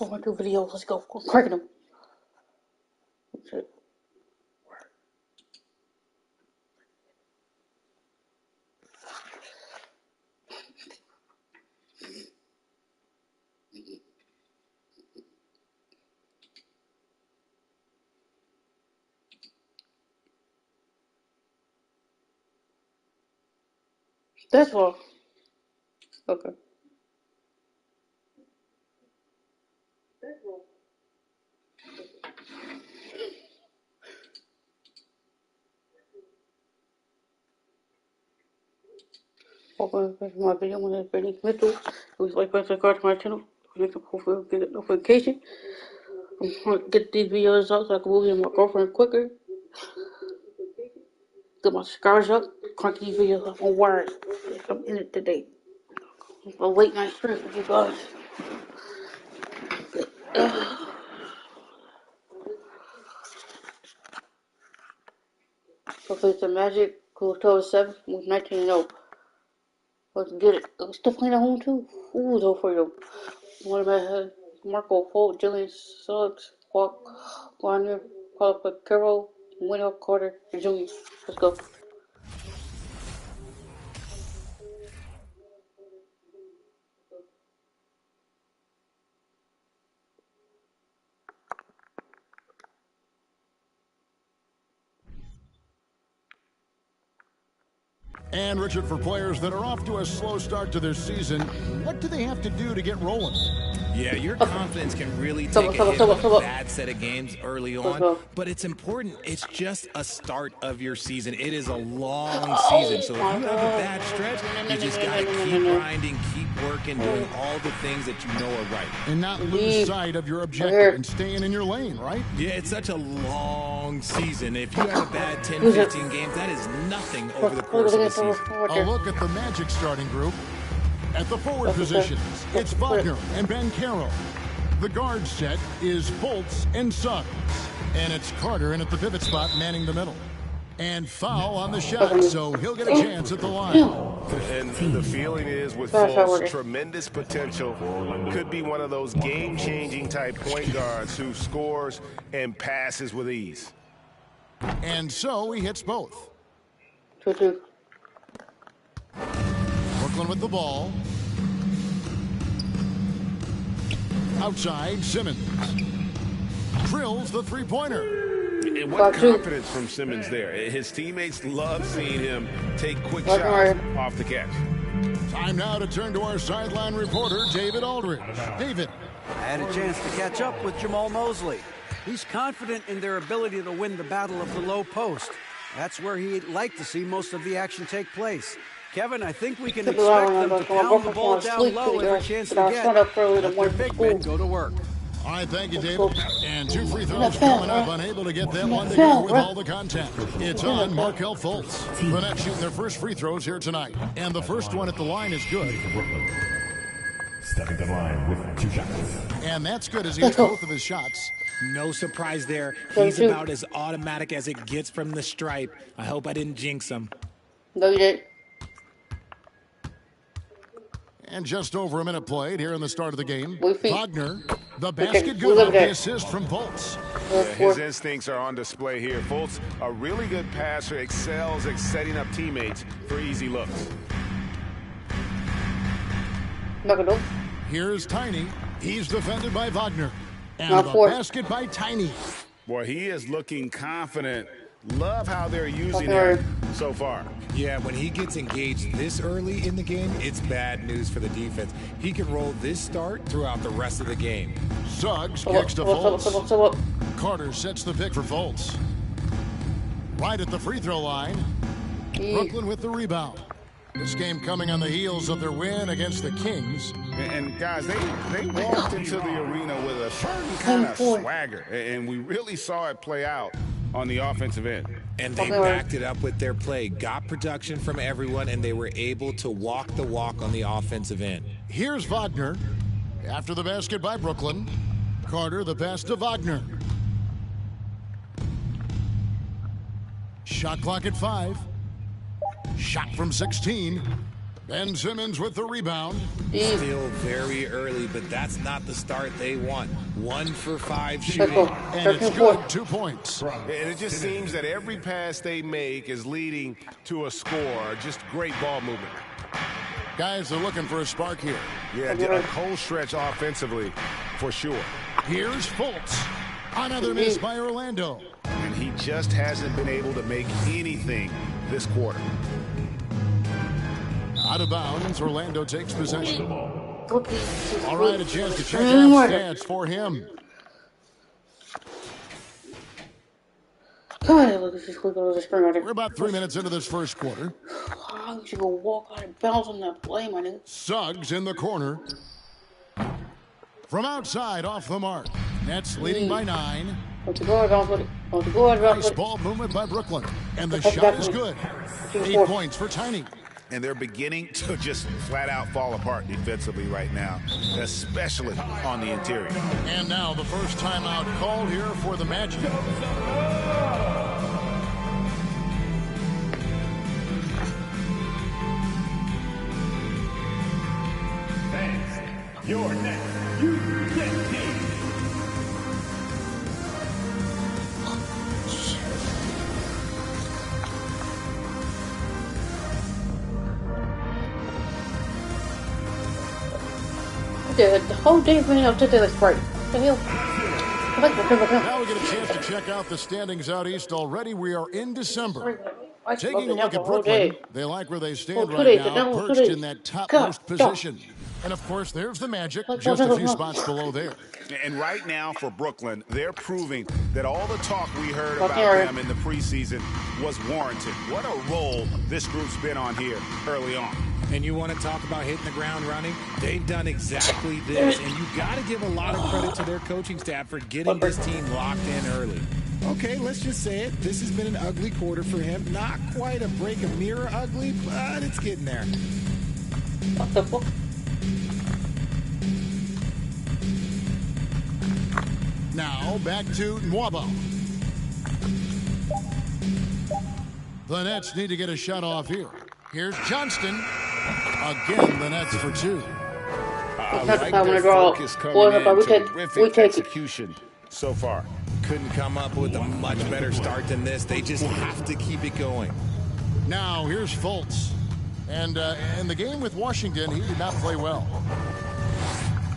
I want to do videos. Let's go. We're cracking them. That's all. Okay. Welcome back to my video. My name is Brittany Mitchell. Please like, subscribe to my channel. Hopefully get a notification. I'm trying to get these videos out so I can move in my girlfriend quicker. Get my subscribers up. Crank these videos up on wires. I'm in it today. A late night stream with you guys. Hopefully it's a Magic. Cool October 7th. With 19-0. Let's get it. We're still playing at home too. Ooh, though for you. One of my head. Marco Folt, Jillian Suggs, Walk, Warner, Paul Carroll, Winner Carter, Jr. Let's go. And Richard, for players that are off to a slow start to their season, what do they have to do to get rolling? Yeah, your confidence can really take a hit with a bad set of games early on, but it's important. It's just a start of your season. It is a long season, so if you have a bad stretch, you just got to keep grinding, keep working, doing all the things that you know are right. And not lose sight of your objective and staying in your lane, right? Yeah, it's such a long season. If you have a bad 10, 15 games, that is nothing over the course of the season. A look at the Magic starting group. At the forward positions, it's Wagner and Ben Carroll. The guard set is Fultz and Suggs. And it's Carter in at the pivot spot, manning the middle. And foul on the shot, so he'll get a chance at the line. And the feeling is with Fultz, tremendous potential. Could be one of those game-changing type point guards who scores and passes with ease. And so he hits both. Brooklyn with the ball. Outside, Simmons. Drills the three-pointer. And what confidence from Simmons there. His teammates love seeing him take quick shots off the catch. Time now to turn to our sideline reporter, David Aldridge. David. I had a chance to catch up with Jamal Mosley. He's confident in their ability to win the battle of the low post. That's where he'd like to see most of the action take place. Kevin, I think we can expect them to pound the ball down low every chance they get. Let their big men go to work. All right, thank you, David. And 2 free throws coming up, unable to get that one together with all the contact. It's on Markelle Fultz. The Nets shooting their first free throws here tonight. And the first one at the line is good. Stepping to the line with 2 shots. And that's good as he hits both of his shots. No surprise there. He's about as automatic as it gets from the stripe. I hope I didn't jinx him. No, you didn't. And just over a minute played here in the start of the game. Wagner, the basket good off the assist from Fultz. His instincts are on display here. Fultz, a really good passer, excels at setting up teammates for easy looks. Here's Tiny. He's defended by Wagner. And the basket by Tiny. Boy, he is looking confident. Love how they're using him so far. Yeah, when he gets engaged this early in the game, it's bad news for the defense. He can roll this start throughout the rest of the game. Suggs kicks to Fultz. Carter sets the pick for Fultz. Right at the free throw line. Brooklyn with the rebound. This game coming on the heels of their win against the Kings. And guys, they walked into the arena with a certain kind of swagger, and we really saw it play out on the offensive end. And they backed it up with their play, got production from everyone, and they were able to walk the walk on the offensive end. Here's Wagner. After the basket by Brooklyn. Carter, the pass to Wagner. Shot clock at 5. Shot from 16. Ben Simmons with the rebound. Still very early, but that's not the start they want. 1 for 5 shooting. And it's good, 2 points. And it just seems that every pass they make is leading to a score. Just great ball movement. Guys are looking for a spark here. Yeah, a cold stretch offensively, for sure. Here's Fultz. Another miss by Orlando. And he just hasn't been able to make anything this quarter. Out of bounds, Orlando takes possession. All right, a chance to check out stats for him. We're about 3 minutes into this first quarter. You should go walk out and bounce on that play, my nigga. Suggs in the corner. From outside, off the mark. Nets leading by 9. Nice ball movement by Brooklyn. And the shot is good. 8 points for Tiny. And they're beginning to just flat out fall apart defensively right now, especially on the interior. And now the first timeout called here for the Magic. Thanks. Your next, you get me. The whole damn thing up to this break. What the hell? Now we get a chance to check out the standings out east already. We are in December. Taking a look at Brooklyn, they like where they stand right now, perched in that topmost position. And of course, there's the Magic, just a few spots below there. And right now for Brooklyn, they're proving that all the talk we heard about them in the preseason was warranted. What a role this group's been on here early on. And you want to talk about hitting the ground running? They've done exactly this, and you got to give a lot of credit to their coaching staff for getting this team locked in early. Okay, let's just say it. This has been an ugly quarter for him. Not quite a break a mirror ugly, but it's getting there. What the fuck? Now back to Nwaba. The Nets need to get a shot off here. Here's Johnston. Again, the Nets for 2. I like their focus coming in. Terrific execution so far. Couldn't come up with a much better start than this. They just have to keep it going. Now here's Fultz. And in the game with Washington, he did not play well.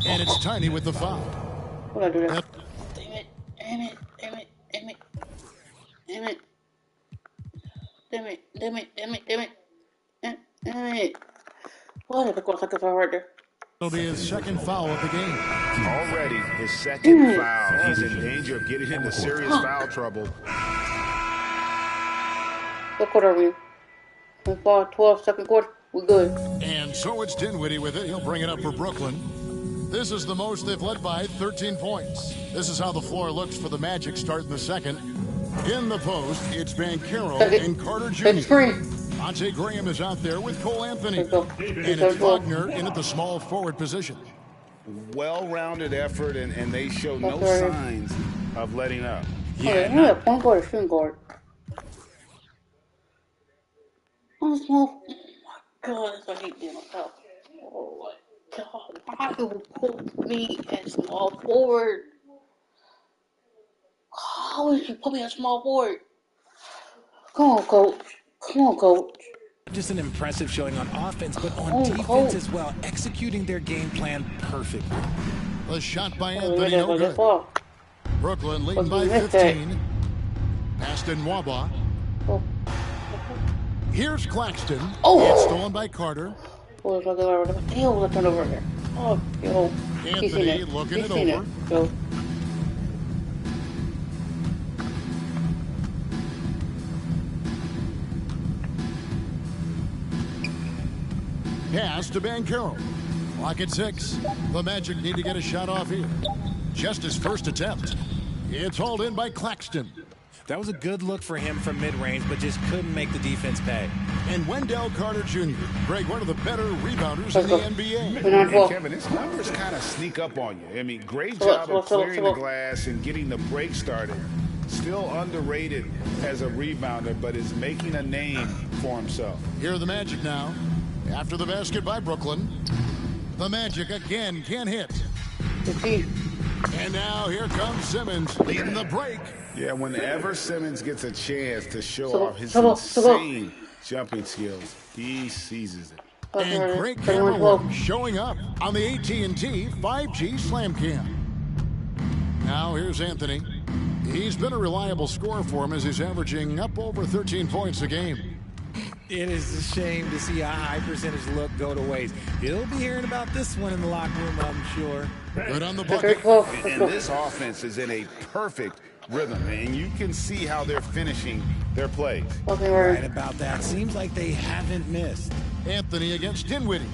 And it's Tiny with the foul. What did I do that? Damn it. What did I go like a foul right there? It'll be his second foul of the game. Already his second foul. He's in danger of getting into serious foul trouble. What quarter are we in? 12, second quarter. We good. And so it's Dinwiddie with it. He'll bring it up for Brooklyn. This is the most they've led by, 13 points. This is how the floor looks for the Magic starting the second. In the post, it's Banchero and Carter Jr. Monte Graham is out there with Cole Anthony. And it's Wagner in at the small forward position. Well-rounded effort, and they show no signs of letting up. Yeah, point guard or shooting guard. Oh my God, that's what I hate doing myself. Oh my God, why do you put me at small forward? How would you put me at small forward? Come on, coach. Just an impressive showing on offense, but on defense as well, executing their game plan perfectly. The shot by Anthony, no good. Brooklyn leading by 15. Past Nwaba. Here's Claxton. It's stolen by Carter. Anthony looking it over. Pass to Banchero. Clock at 6. The Magic need to get a shot off here. Just his first attempt. It's hauled in by Claxton. That was a good look for him from mid-range, but just couldn't make the defense pay. And Wendell Carter Jr., Greg, one of the better rebounders in the NBA. And Kevin, his numbers kind of sneak up on you. I mean, great job of clearing the glass and getting the break started. Still underrated as a rebounder, but is making a name for himself. Here are the Magic now. After the basket by Brooklyn, the Magic again can't hit. 15. And now here comes Simmons leading the break. Yeah, whenever Simmons gets a chance to show off his insane jumping skills, he seizes it. And great camera work showing up on the AT&T 5G Slam Cam. Now here's Anthony. He's been a reliable scorer for him as he's averaging up over 13 points a game. It is a shame to see a high percentage look go to waste. He'll be hearing about this one in the locker room, I'm sure. Good on the bucket. And this offense is in a perfect rhythm, and you can see how they're finishing their plays. Right about that. Seems like they haven't missed. Anthony against Dinwiddie.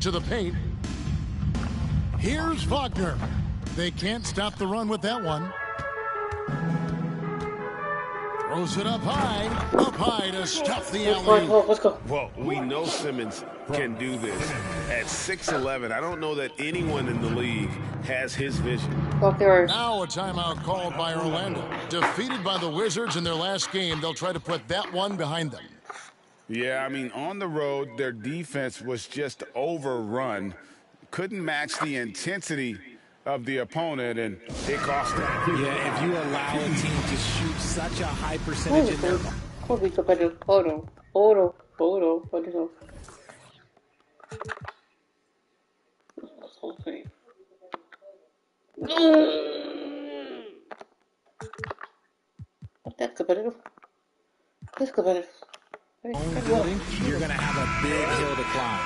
To the paint. Here's Wagner. They can't stop the run with that one. Throws it up high to stuff the alley. Let's go. Well, we know Simmons can do this. At 6'11", I don't know that anyone in the league has his vision. Now a timeout called by Orlando. Defeated by the Wizards in their last game, they'll try to put that one behind them. Yeah, I mean, on the road, their defense was just overrun. Couldn't match the intensity of the opponent, and it cost them. Yeah, if you allow a team to shoot such a high percentage in their... That's competitive. That's competitive. Building, you're going to have a big hill to climb.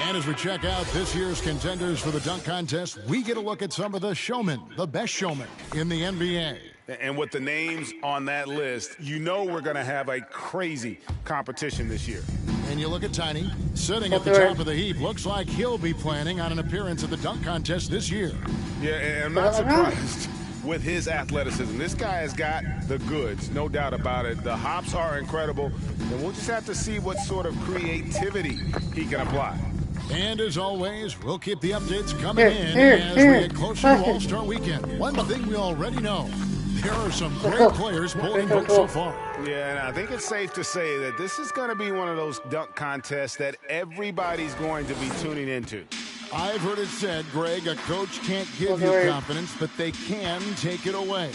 And as we check out this year's contenders for the dunk contest, we get a look at some of the showmen, the best showmen in the NBA. And with the names on that list, you know we're going to have a crazy competition this year. And you look at Tiny, sitting at the top of the heap. Looks like he'll be planning on an appearance at the dunk contest this year. Yeah, and I'm not surprised with his athleticism. This guy has got the goods, no doubt about it. The hops are incredible, and we'll just have to see what sort of creativity he can apply. And as always, we'll keep the updates coming in as we get closer to All-Star Weekend. One thing we already know, there are some great players pulling votes so far. Yeah, and I think it's safe to say that this is going to be one of those dunk contests that everybody's going to be tuning into. I've heard it said, Greg, a coach can't give you confidence, but they can take it away.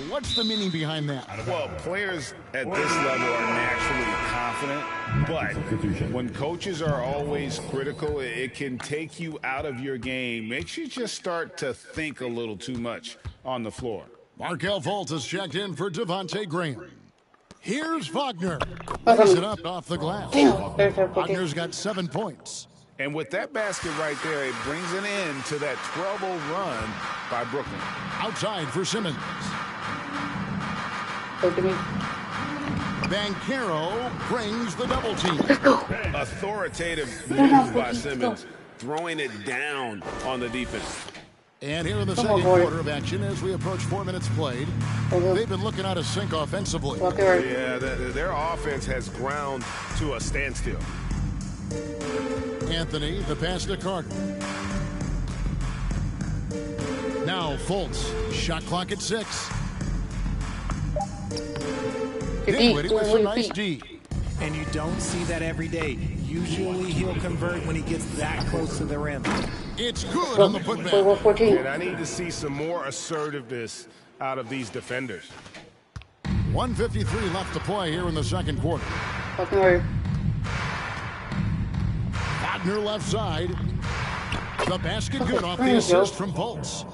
What's the meaning behind that? Well, players at this level are naturally confident, but when coaches are always critical, it can take you out of your game. Makes you just start to think a little too much on the floor. Markelle Fultz has checked in for Devontae Graham. Here's Wagner. Lays it up off the glass. Wagner's got 7 points. And with that basket right there, it brings an end to that 12-0 run by Brooklyn. Outside for Simmons. Banchero brings the double team. Authoritative move by Simmons, throwing it down on the defense. And here in the second quarter of action, as we approach 4 minutes played, they've been looking out of sync offensively. Yeah, their offense has ground to a standstill. Anthony, the pass to Carter. Now Fultz, shot clock at 6. Dinwiddie with a nice D. And you don't see that every day. Usually he'll convert when he gets that close to the rim. It's good on the putback. And I need to see some more assertiveness out of these defenders. 1:53 left to play here in the second quarter. Wagner left side. The basket good off the assist from Fultz.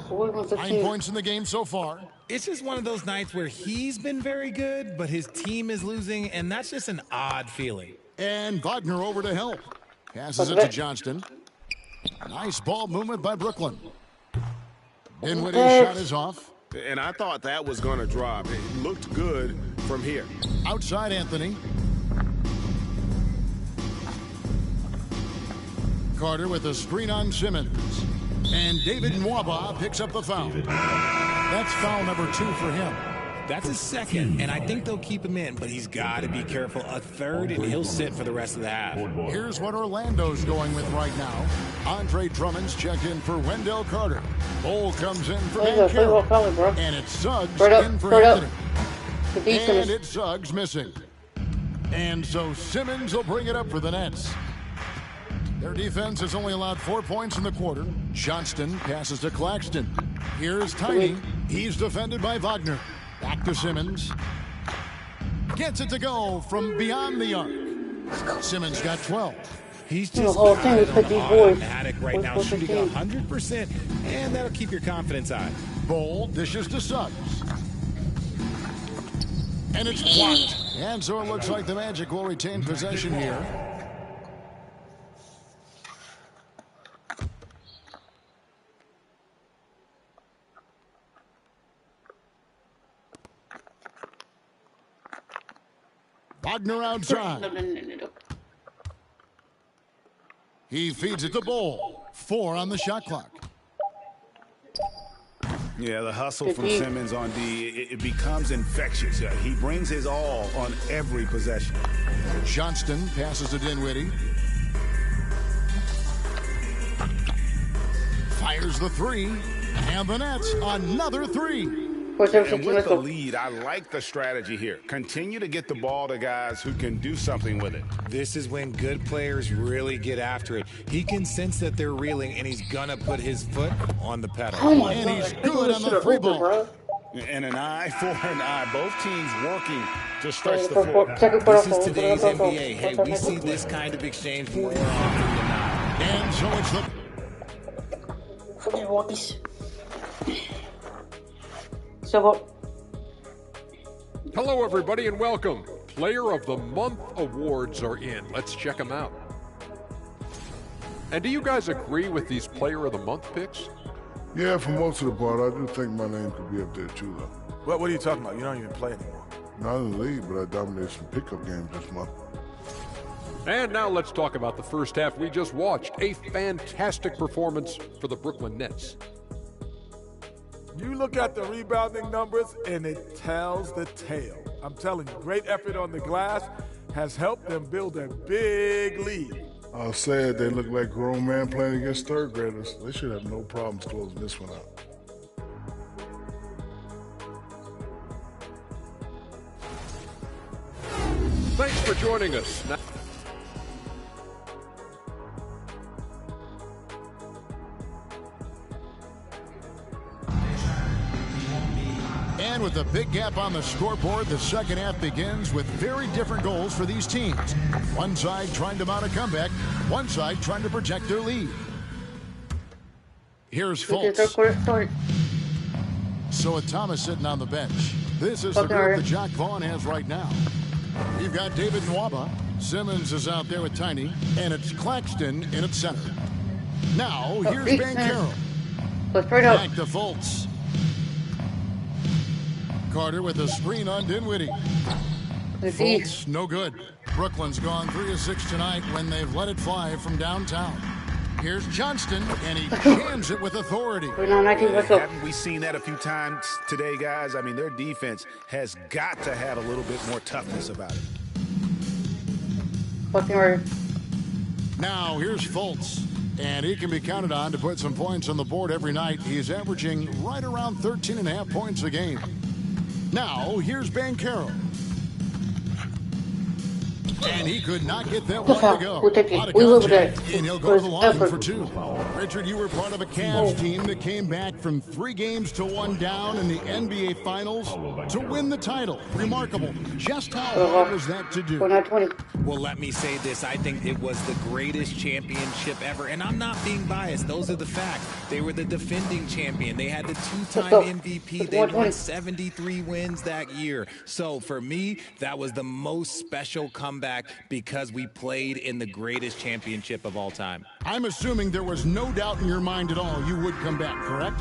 9 points in the game so far. It's just one of those nights where he's been very good, but his team is losing, and that's just an odd feeling. And Wagner over to help. Passes it to Johnston. Nice ball movement by Brooklyn. Dinwiddie's shot is off. And I thought that was going to drop. It looked good from here. Outside Anthony. Carter with a screen on Simmons. And David Nwaba picks up the foul. That's foul number 2 for him. That's his second, and I think they'll keep him in, but he's got to be careful. A third, and he'll sit for the rest of the half. Here's what Orlando's going with right now. Andre Drummond's checked in for Wendell Carter. Bol comes in for Banchero. And it's Suggs in for Anthony. And it's Suggs missing. And so Simmons will bring it up for the Nets. Their defense has only allowed 4 points in the quarter. Johnston passes to Claxton. Here's Tiny. He's defended by Wagner. Back to Simmons. Gets it to go from beyond the arc. Simmons got 12. He's just automatic right now, shooting 100%, and that'll keep your confidence high. Bowl dishes to Suggs. And it's blocked. And so it looks like the Magic will retain possession here. Wagner outside. He feeds it to Bowl. 4 on the shot clock. Yeah, the hustle from Simmons on D, it becomes infectious. He brings his all on every possession. Johnston passes to Dinwiddie. Fires the 3. And the Nets, another 3. And with the lead, I like the strategy here. Continue to get the ball to guys who can do something with it. This is when good players really get after it. He can sense that they're reeling, and he's going to put his foot on the pedal. And he's good on the 3 ball. And an eye for an eye. Both teams working to stretch the floor. This is today's NBA. Hey, we see this kind of exchange more often than not. And so it's Hello, everybody, and welcome. Player of the Month awards are in. Let's check them out. And do you guys agree with these Player of the Month picks? Yeah, for most of the part, I do think my name could be up there too, though. What are you talking about? You don't even play anymore. Not in the league, but I dominated some pickup games this month. And now let's talk about the first half we just watched. A fantastic performance for the Brooklyn Nets. You look at the rebounding numbers, and it tells the tale. I'm telling you, great effort on the glass has helped them build a big lead. I'll say it, they look like grown men playing against third graders. They should have no problems closing this one out. Thanks for joining us. And with a big gap on the scoreboard, the second half begins with very different goals for these teams. One side trying to mount a comeback, one side trying to protect their lead. Here's Fultz. So with Thomas sitting on the bench, this is the group that Jacques Vaughn has right now. You've got David Nwaba. Simmons is out there with Tiny, and it's Claxton in its center. Now, here's Banchero. Back to Fultz. Carter with a screen on Dinwiddie. Fultz, no good. Brooklyn's gone 3 of 6 tonight when they've let it fly from downtown. Here's Johnston, and he jams it with authority. Haven't we seen that a few times today, guys? I mean, their defense has got to have a little bit more toughness about it. Now, here's Fultz, and he can be counted on to put some points on the board every night. He's averaging right around 13.5 points a game. Now, here's Banchero. And he could not get that one to go. And he'll go to the line for 2. Richard, you were part of a Cavs team that came back from 3 games to 1 down in the NBA Finals to win the title. Remarkable. Just how hard was that to do? Well, let me say this. I think it was the greatest championship ever. And I'm not being biased. Those are the facts. They were the defending champion. They had the 2-time MVP. They won 73 wins that year. So for me, that was the most special comeback because we played in the greatest championship of all time. I'm assuming there was no doubt in your mind at all you would come back, correct?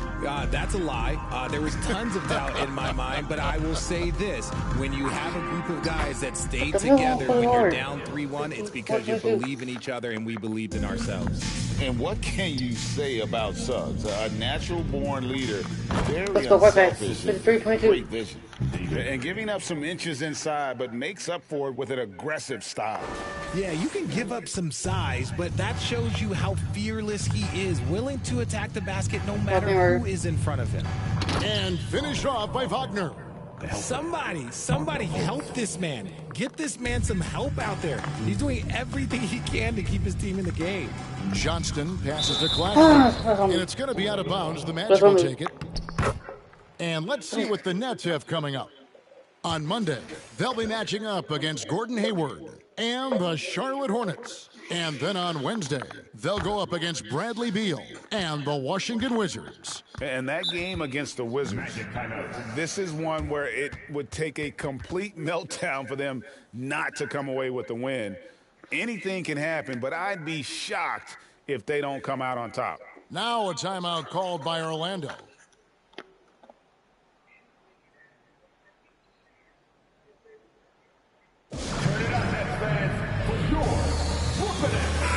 That's a lie. There was tons of doubt in my mind, but I will say this. When you have a group of guys that stay together when you're down 3-1, it's because you believe in each other and we believed in ourselves. And what can you say about Suggs? A natural-born leader, very unselfish, great vision. And giving up some inches inside, but makes up for it with an aggressive style. Yeah, you can give up some size, but that shows you how fearless he is, willing to attack the basket no matter who is in front of him. And finished off by Wagner. Somebody help this man. Get this man some help out there. He's doing everything he can to keep his team in the game. Johnston passes to Claxton, and it's going to be out of bounds. The Magic will take it. And let's see what the Nets have coming up. On Monday, they'll be matching up against Gordon Hayward and the Charlotte Hornets. And then on Wednesday, they'll go up against Bradley Beal and the Washington Wizards. And that game against the Wizards, this is one where it would take a complete meltdown for them not to come away with the win. Anything can happen, but I'd be shocked if they don't come out on top. Now a timeout called by Orlando.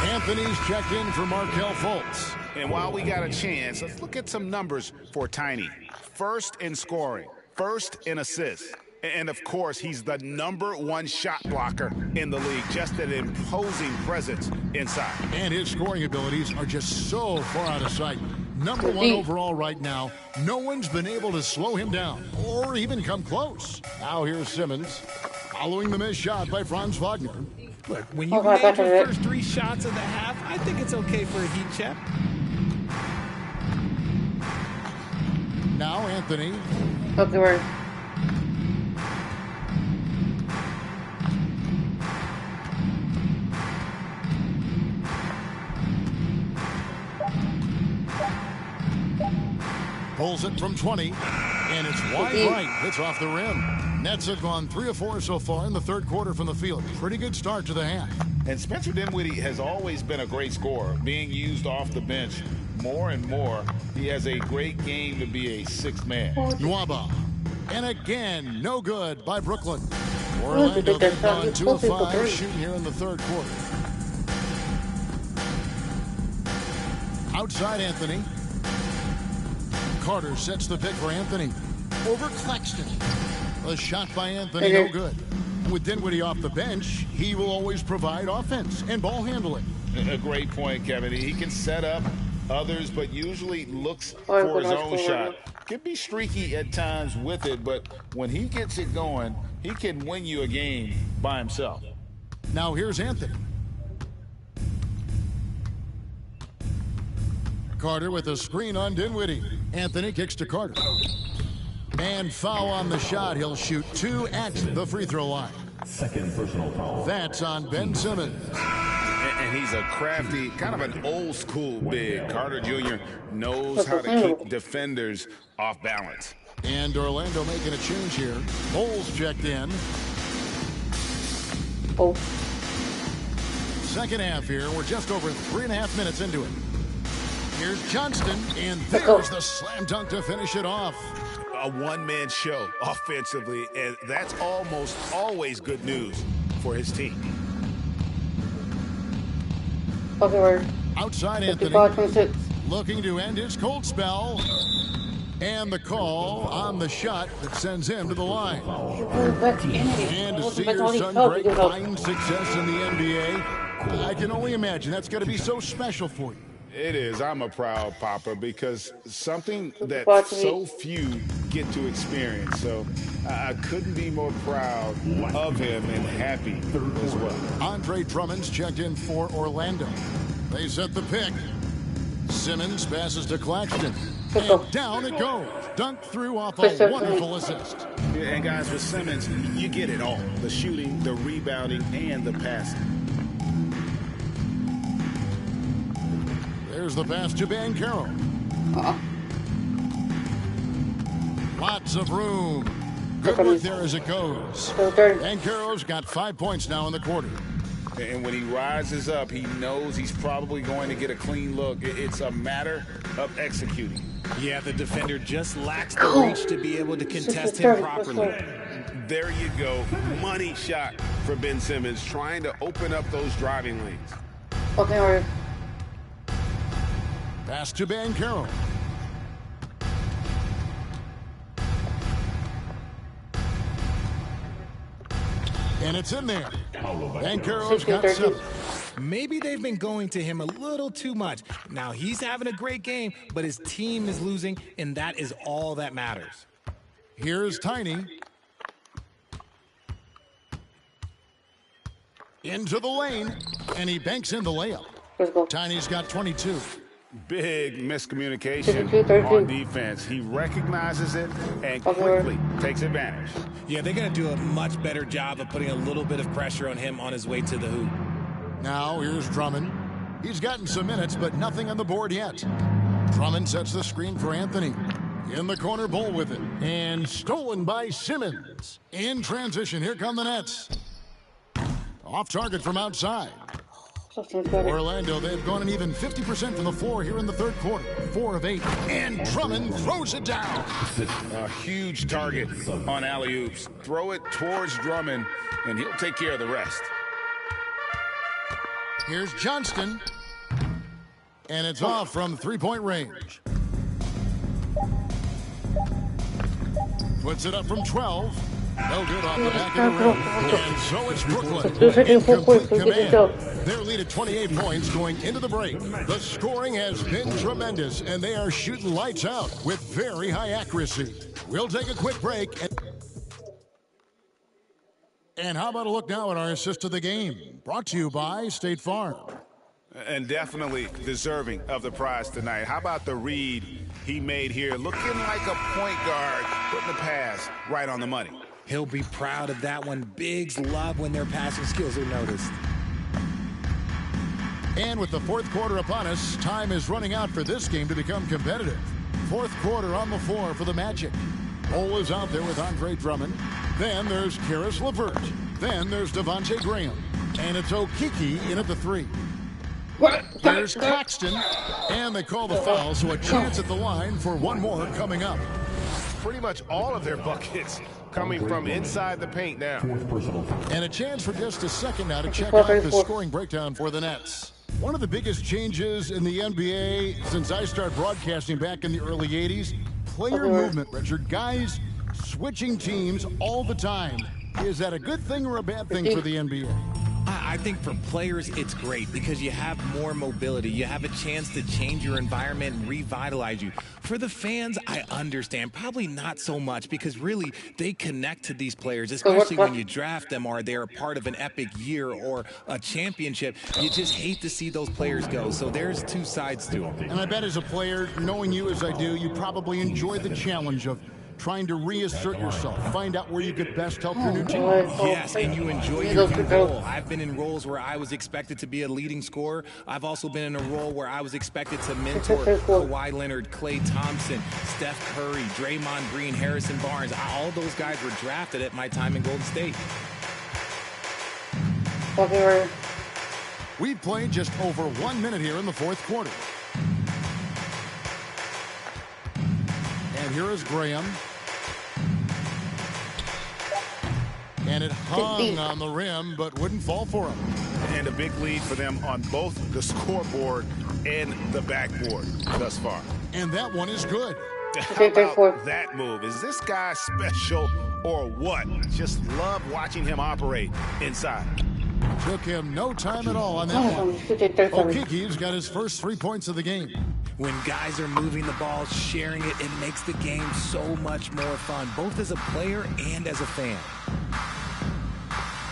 Anthony's checked in for Markelle Fultz. And while we got a chance, let's look at some numbers for Tiny. First in scoring, first in assists. And, of course, he's the #1 shot blocker in the league. Just an imposing presence inside. And his scoring abilities are just so far out of sight. #1 overall right now. No one's been able to slow him down or even come close. Now here's Simmons following the missed shot by Franz Wagner. Look, when you made your first 3 shots of the half, I think it's okay for a heat check. Now Anthony. Okay, word. Pulls it from 20, and it's wide right. Hits off the rim. Nets have gone 3 of 4 so far in the third quarter from the field. Pretty good start to the half. And Spencer Dinwiddie has always been a great scorer, being used off the bench more and more. He has a great game to be a 6th man. Nwaba. And again, no good by Brooklyn. Orlando they've gone 2 of 5 shooting here in the third quarter. Outside Anthony. Carter sets the pick for Anthony. Over Claxton. A shot by Anthony, no good. With Dinwiddie off the bench, he will always provide offense and ball handling. A great point, Kevin. He can set up others, but usually looks for his own shot. Can be streaky at times with it, but when he gets it going, he can win you a game by himself. Now here's Anthony. Carter with a screen on Dinwiddie. Anthony kicks to Carter. And foul on the shot. He'll shoot 2 at the free throw line. Second personal foul. That's on Ben Simmons. And he's a crafty, kind of an old school big. Carter Jr. knows how to keep defenders off balance. And Orlando making a change here. Bulls checked in. Oh. Second half here. We're just over 3.5 minutes into it. Here's Johnston, and there's the slam dunk to finish it off. A one-man show offensively, and that's almost always good news for his team. Okay, word. Outside Anthony, 55-26. looking to end his cold spell. And the call on the shot that sends him to the line. And to see your son break fine success in the NBA, I can only imagine that's got to be so special for you. It is. I'm a proud papa because something that so few get to experience. So I couldn't be more proud of him and happy as well. Andre Drummond's checked in for Orlando. They set the pick. Simmons passes to Claxton. And down it goes. Dunked through off a wonderful assist. And guys, with Simmons, you get it all. The shooting, the rebounding, and the passing. There's the pass to Banchero. Lots of room. Good work there as it goes. Banchero's got 5 points now in the quarter. And when he rises up, he knows he's probably going to get a clean look. It's a matter of executing. Yeah, the defender just lacks the reach to be able to contest him properly. There you go. Money shot for Ben Simmons, trying to open up those driving lanes. Okay, word. Pass to Banchero. And it's in there. Banchero's got 7. Maybe they've been going to him a little too much. Now he's having a great game, but his team is losing, and that is all that matters. Here's Tiny. Into the lane, and he banks in the layup. Let's go. Tiny's got 22. Big miscommunication 32. on defense. He recognizes it and quickly takes advantage. Yeah, they're going to do a much better job of putting a little bit of pressure on him on his way to the hoop. Now here's Drummond. He's gotten some minutes, but nothing on the board yet. Drummond sets the screen for Anthony. In the corner, Bull with it. And stolen by Simmons. In transition, here come the Nets. Off target from outside. Orlando, they've gone an even 50% from the floor here in the third quarter. 4 of 8. And Drummond throws it down. A huge target on alley-oops. Throw it towards Drummond, and he'll take care of the rest. Here's Johnston. And it's off from three-point range. Puts it up from 12. No good off the back of the rim. And so it's Brooklyn. In complete command. Their lead at 28 points going into the break. The scoring has been tremendous, and they are shooting lights out with very high accuracy. We'll take a quick break. And how about a look now at our assist of the game? Brought to you by State Farm. And definitely deserving of the prize tonight. How about the read he made here? Looking like a point guard, putting the pass right on the money. He'll be proud of that one. Bigs love when their passing skills are noticed. And with the fourth quarter upon us, time is running out for this game to become competitive. Fourth quarter on the floor for the Magic. Cole is out there with Andre Drummond. Then there's Karis LeVert. Then there's Devontae Graham. And it's Okeke in at the 3. There's Claxton. And they call the foul, so a chance at the line for one more coming up. Pretty much all of their buckets coming from inside the paint now. And a chance for just a second now to check out the scoring breakdown for the Nets. One of the biggest changes in the NBA since I started broadcasting back in the early 80s, player movement, Richard. Guys switching teams all the time. Is that a good thing or a bad thing for the NBA? I think for players, it's great because you have more mobility. You have a chance to change your environment and revitalize you. For the fans, I understand. Probably not so much because really they connect to these players, especially when you draft them or they're a part of an epic year or a championship. You just hate to see those players go. So there's two sides to it. And I bet as a player, knowing you as I do, you probably enjoy the challenge of trying to reassert yourself, find out where you could best help your new team. Yes, and you enjoy your new role. I've been in roles where I was expected to be a leading scorer. I've also been in a role where I was expected to mentor Kawhi Leonard, Klay Thompson, Steph Curry, Draymond Green, Harrison Barnes. All those guys were drafted at my time in Golden State. We've played just over 1 minute here in the fourth quarter. And here is Graham. And it hung on the rim, but wouldn't fall for him. And a big lead for them on both the scoreboard and the backboard thus far. And that one is good. How about that move? Is this guy special or what? Just love watching him operate inside. Took him no time at all on that one. Okeke's got his first 3 points of the game. When guys are moving the ball, sharing it, it makes the game so much more fun, both as a player and as a fan.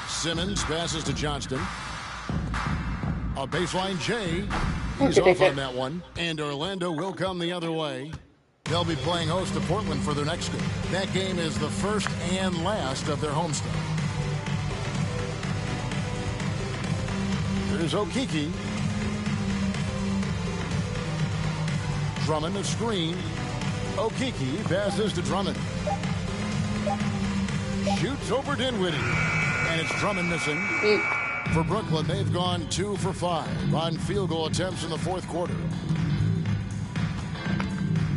Simmons passes to Johnston. A baseline J. He's off on that one. And Orlando will come the other way. They'll be playing host to Portland for their next game. That game is the first and last of their homestand. Here's Okeke. Drummond a screen. Okeke passes to Drummond. Shoots over Dinwiddie. And it's Drummond missing. For Brooklyn, they've gone 2 for 5 on field goal attempts in the fourth quarter.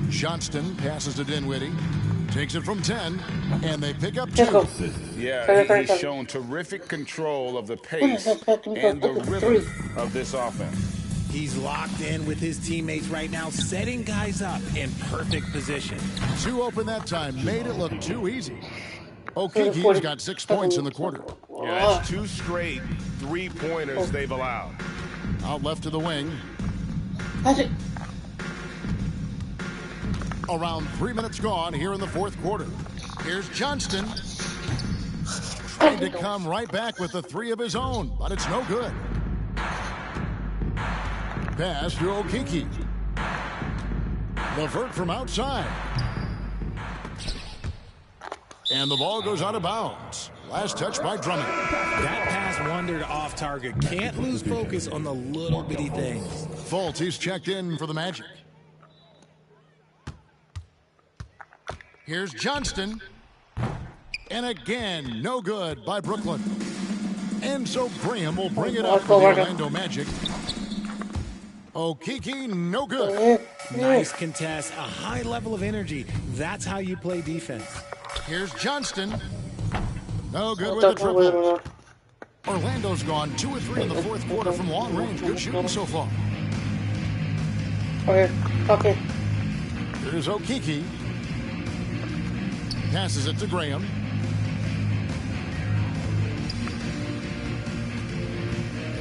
Johnston passes to Dinwiddie. Takes it from 10. And they pick up 2. Yeah, he's shown terrific control of the pace and the rhythm of this offense. He's locked in with his teammates right now, setting guys up in perfect position. 2 open that time, made it look too easy. Okeke's got 6 points in the quarter. Yeah, that's 2 straight 3-pointers they've allowed. Out left to the wing. Around 3 minutes gone here in the fourth quarter. Here's Johnston. Tried to come right back with the three of his own, but it's no good. Pass to Okiki. Levert from outside. And the ball goes out of bounds. Last touch by Drummond. That pass wandered off target. Can't lose focus on the little bitty things. Fultz, he's checked in for the Magic. Here's Johnston. And again, no good by Brooklyn. And so Graham will bring it up for the Orlando Magic. Okiki, no good. Nice contest, a high level of energy. That's how you play defense. Here's Johnston. No good with the triple. Orlando's gone 2 or 3 in the fourth quarter from long range. Good shooting so far. Okay. Here's Okiki. Passes it to Graham.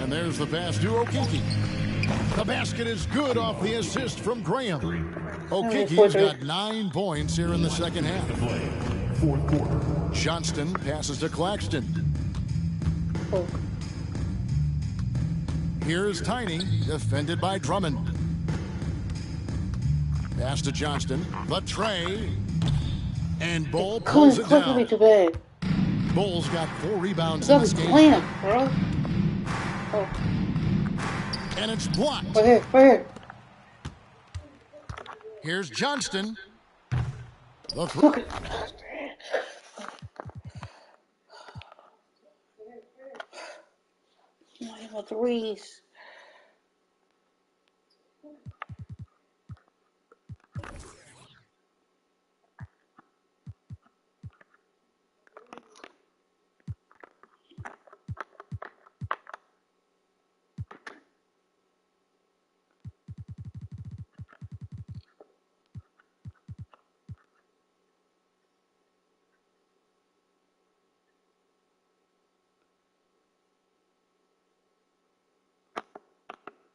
And there's the pass to Okiki. The basket is good off the assist from Graham. Okiki's got 9 points here in the second half. Fourth quarter. Johnston passes to Claxton. Here's Tiny, defended by Drummond. Pass to Johnston. The tray. And Bull pulls it down. Bull's got 4 rebounds in this game. And it's blocked. Right here. Here's Johnston. The threes.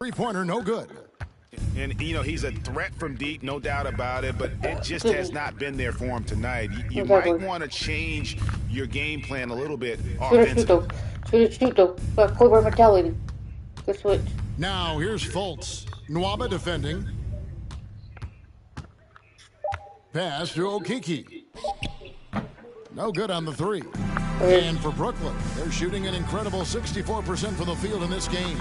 3-pointer, no good. And, you know, he's a threat from deep, no doubt about it, but it just has not been there for him tonight. You might want to change your game plan a little bit offensively. Shoot, though. Point guard mentality. Good switch. Now, here's Fultz. Nwaba defending. Pass to Okiki. No good on the 3. And for Brooklyn, they're shooting an incredible 64% from the field in this game.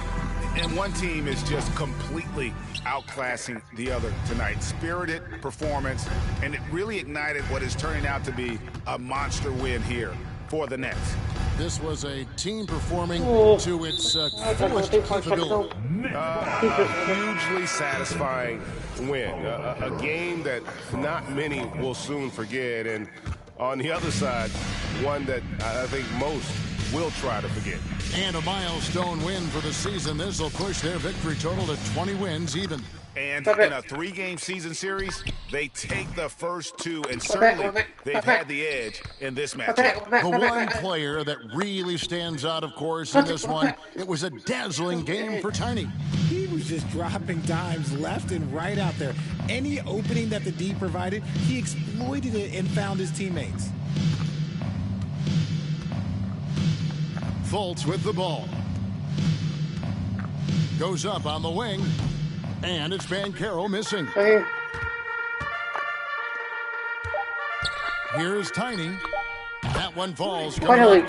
And one team is just completely outclassing the other tonight. Spirited performance, and it really ignited what is turning out to be a monster win here for the Nets. This was a team performing to its fullest capability. Hugely satisfying win. A game that not many will soon forget. And on the other side, one that I think most will try to forget. And a milestone win for the season. This will push their victory total to 20 wins even. And in a 3-game season series, they take the first 2, and certainly they've had the edge in this matchup. The one player that really stands out, of course, in this one, it was a dazzling game for Tiny. He was just dropping dimes left and right out there. Any opening that the D provided, he exploited it and found his teammates. Fultz with the ball. Goes up on the wing. And it's Banchero missing. Here's Tiny. That one falls. Finally.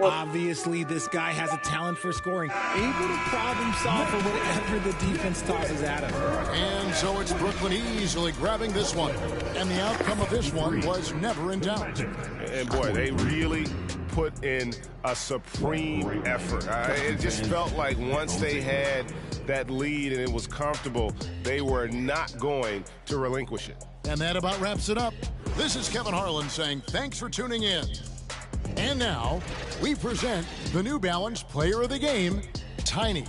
Obviously, this guy has a talent for scoring. Able to problem solve for whatever the defense tosses at him. And so it's Brooklyn easily grabbing this one. And the outcome of this one was never in doubt. And boy, they really put in a supreme effort. It just felt like once they had that lead and it was comfortable, they were not going to relinquish it. And that about wraps it up. This is Kevin Harlan saying thanks for tuning in. And now, we present the New Balance Player of the Game, Tiny.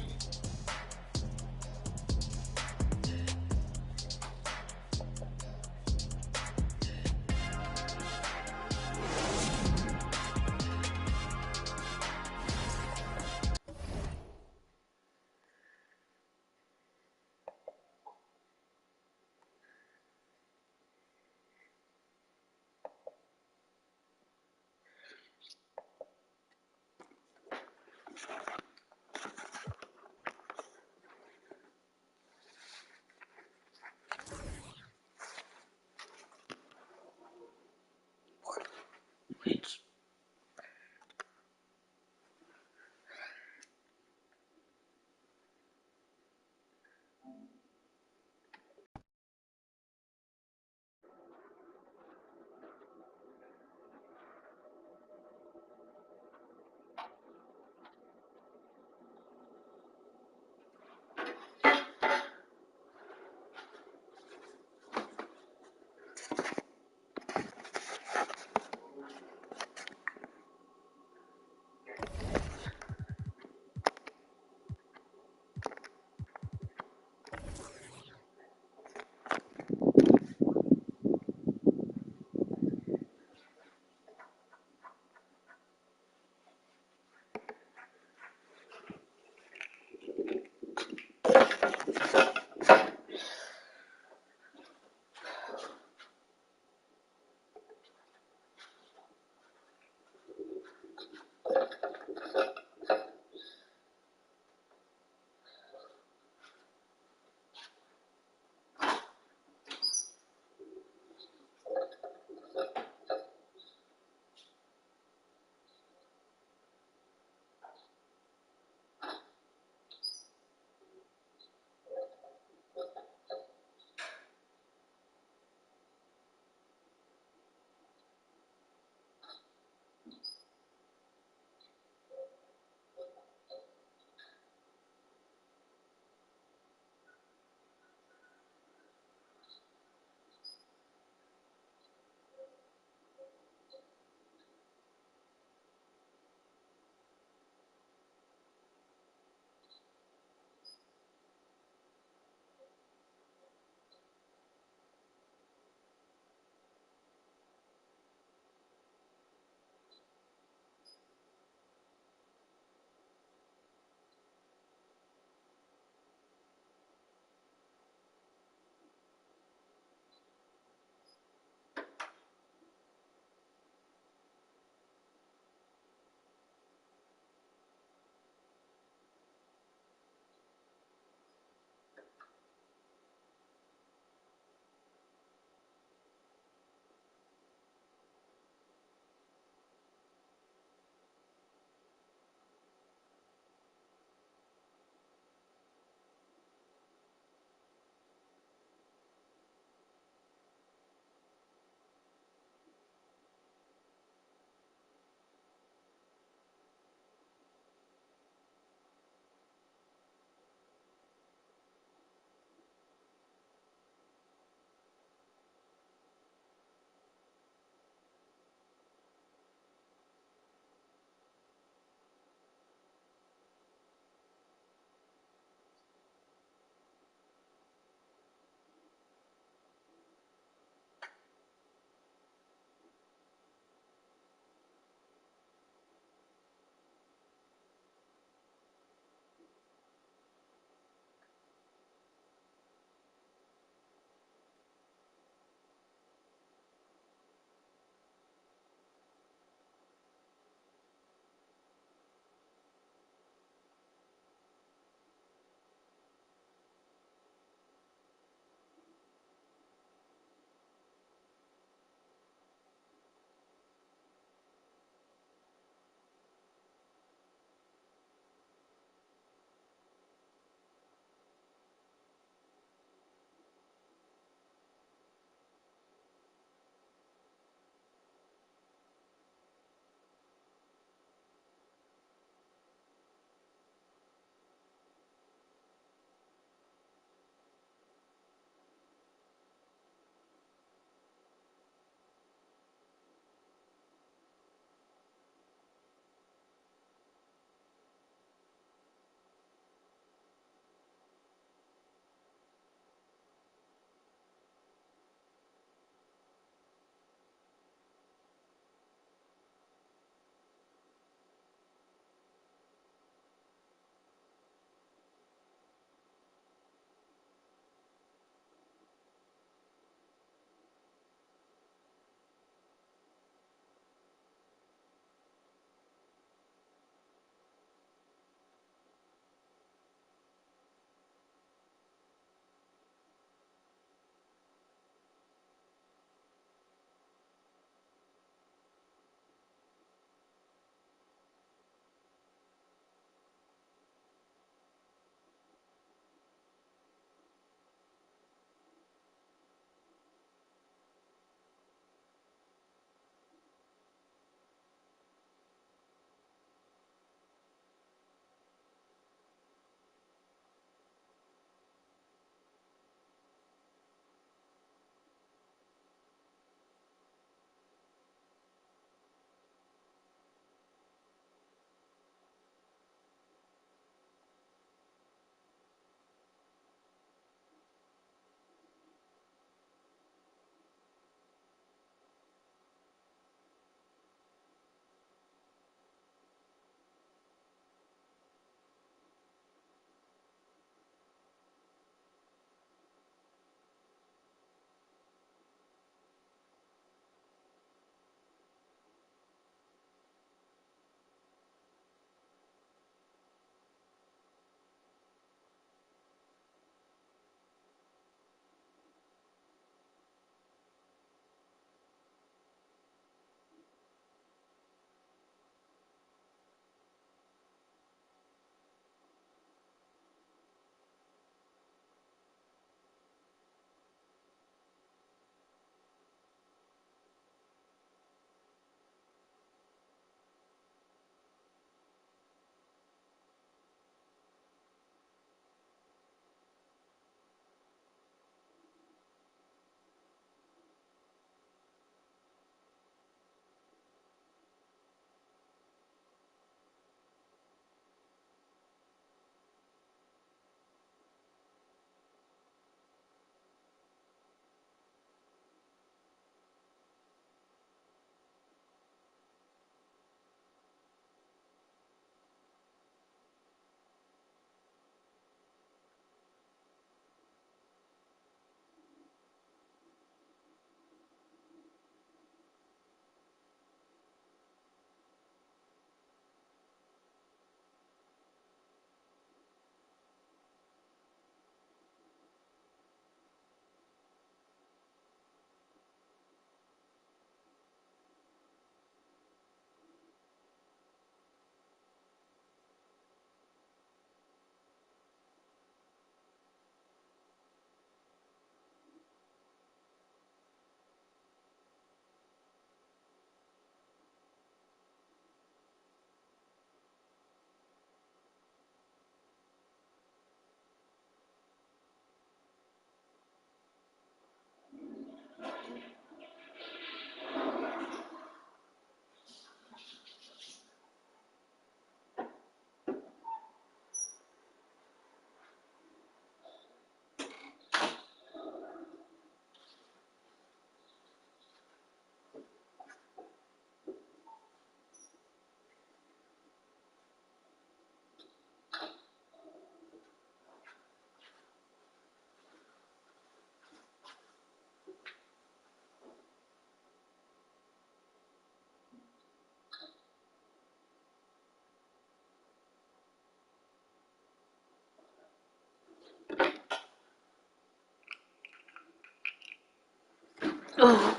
Oh.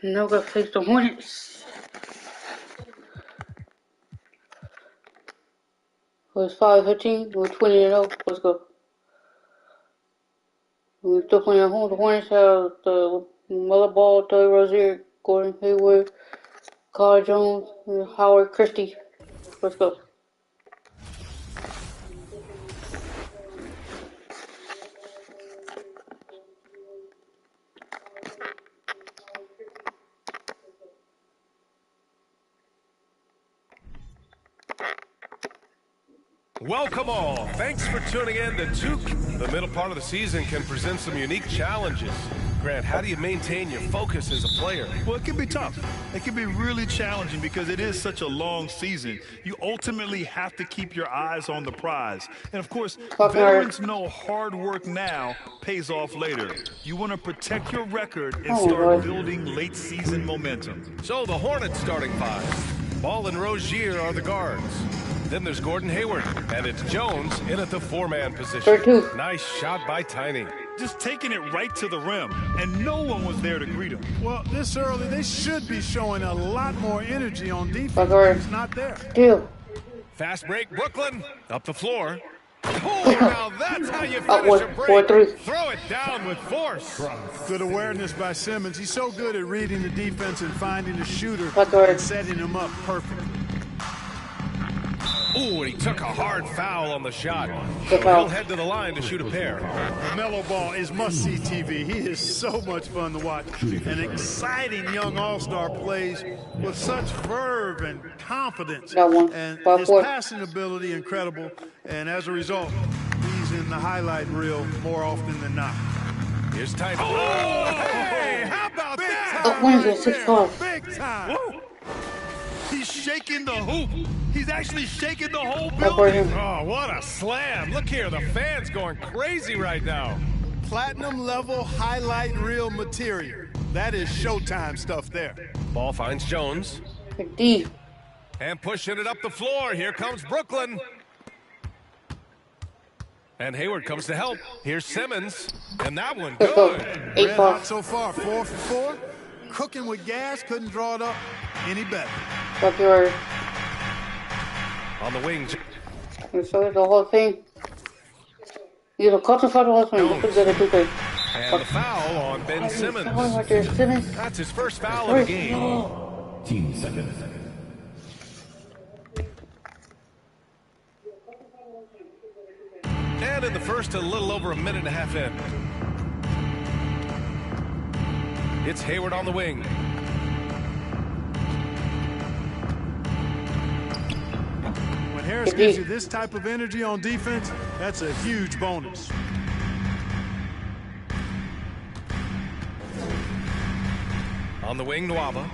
Now gotta face the Hornets. It's 5-15. We're 20-0. Let's go. We're still playing at home. The Hornets have the Miller Ball, Terry Rozier, Gordon Hayward, Carl Jones, and Howard Christie. Let's go. Welcome all. Thanks for tuning in to 2K. The middle part of the season can present some unique challenges. Grant, how do you maintain your focus as a player? Well, it can be tough. It can be really challenging because it is such a long season. You ultimately have to keep your eyes on the prize. And, of course, veterans know hard work now pays off later. You want to protect your record and start building late-season momentum. So the Hornets starting five. Ball and Rozier are the guards. Then there's Gordon Hayward, and it's Jones in at the four-man position. Nice shot by Tiny. Just taking it right to the rim, and no one was there to greet him. Well, this early, they should be showing a lot more energy on defense, but it's not there. Fast break, Brooklyn, up the floor. Oh, now that's how you finish a break. 4-3. Throw it down with force. Good awareness by Simmons. He's so good at reading the defense and finding the shooter and setting him up perfectly. Ooh, and he took a hard foul on the shot. He'll head to the line to shoot a pair. LaMelo Ball is must-see TV. He is so much fun to watch. An exciting young all-star plays with such verve and confidence. And his passing ability incredible. And as a result, he's in the highlight reel more often than not. Here's Tiny. Oh, hey, how about that? Big time. Woo. He's shaking the hoop. He's actually shaking the whole building. Oh, what a slam. Look here, the fans going crazy right now. Platinum level highlight reel material. That is Showtime stuff there. Ball finds Jones. D. And pushing it up the floor. Here comes Brooklyn. And Hayward comes to help. Here's Simmons. And that one good. Red hot so far, 4 for 4. Cooking with gas, couldn't draw it up any better. On the wings. So the whole thing. You cut the whole thing. And the foul on Ben Simmons. That's his first foul of the game. 15 seconds. And in the first, a little over a minute and a half in. It's Hayward on the wing. When Harris gives you this type of energy on defense, that's a huge bonus. On the wing, Nwaba.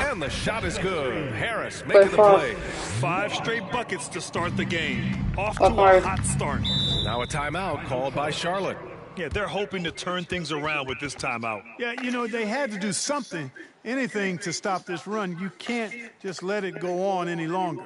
And the shot is good. Harris making the play. 5 straight buckets to start the game. Off to a hot start. Now a timeout called by Charlotte. Yeah, they're hoping to turn things around with this timeout. Yeah, you know, they had to do something, anything to stop this run. You can't just let it go on any longer.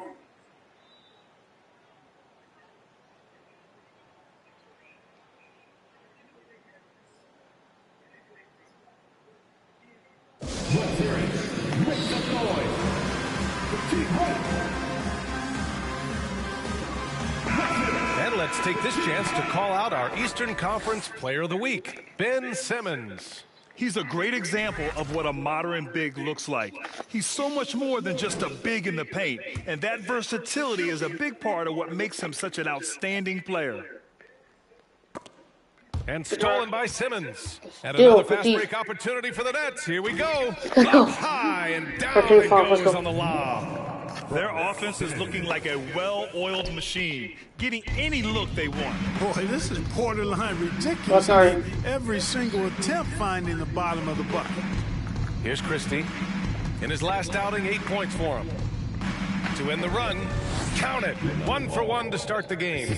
And let's take this chance to call out our Eastern Conference Player of the Week, Ben Simmons. He's a great example of what a modern big looks like. He's so much more than just a big in the paint, and that versatility is a big part of what makes him such an outstanding player. And stolen by Simmons. And another fast break opportunity for the Nets. Here we go. Up high and down it goes on the lob. Their offense is looking like a well-oiled machine, getting any look they want. Boy, this is borderline ridiculous. Every single attempt finding the bottom of the bucket. Here's Christie. In his last outing, 8 points for him. To end the run, Count it. 1 for 1 to start the game.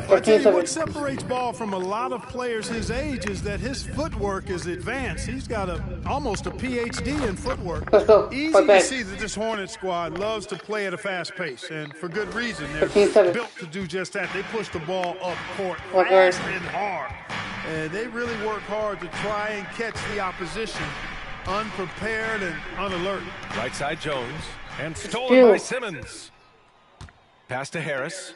I tell you what separates Ball from a lot of players his age is that his footwork is advanced. He's got almost a PhD in footwork. Let's go. Easy to see that this Hornet squad loves to play at a fast pace, and for good reason. They're built to do just that. They push the ball up court fast and hard. And they really work hard to try and catch the opposition unprepared and unalert. Right side Jones. And stolen by Simmons. Pass to Harris.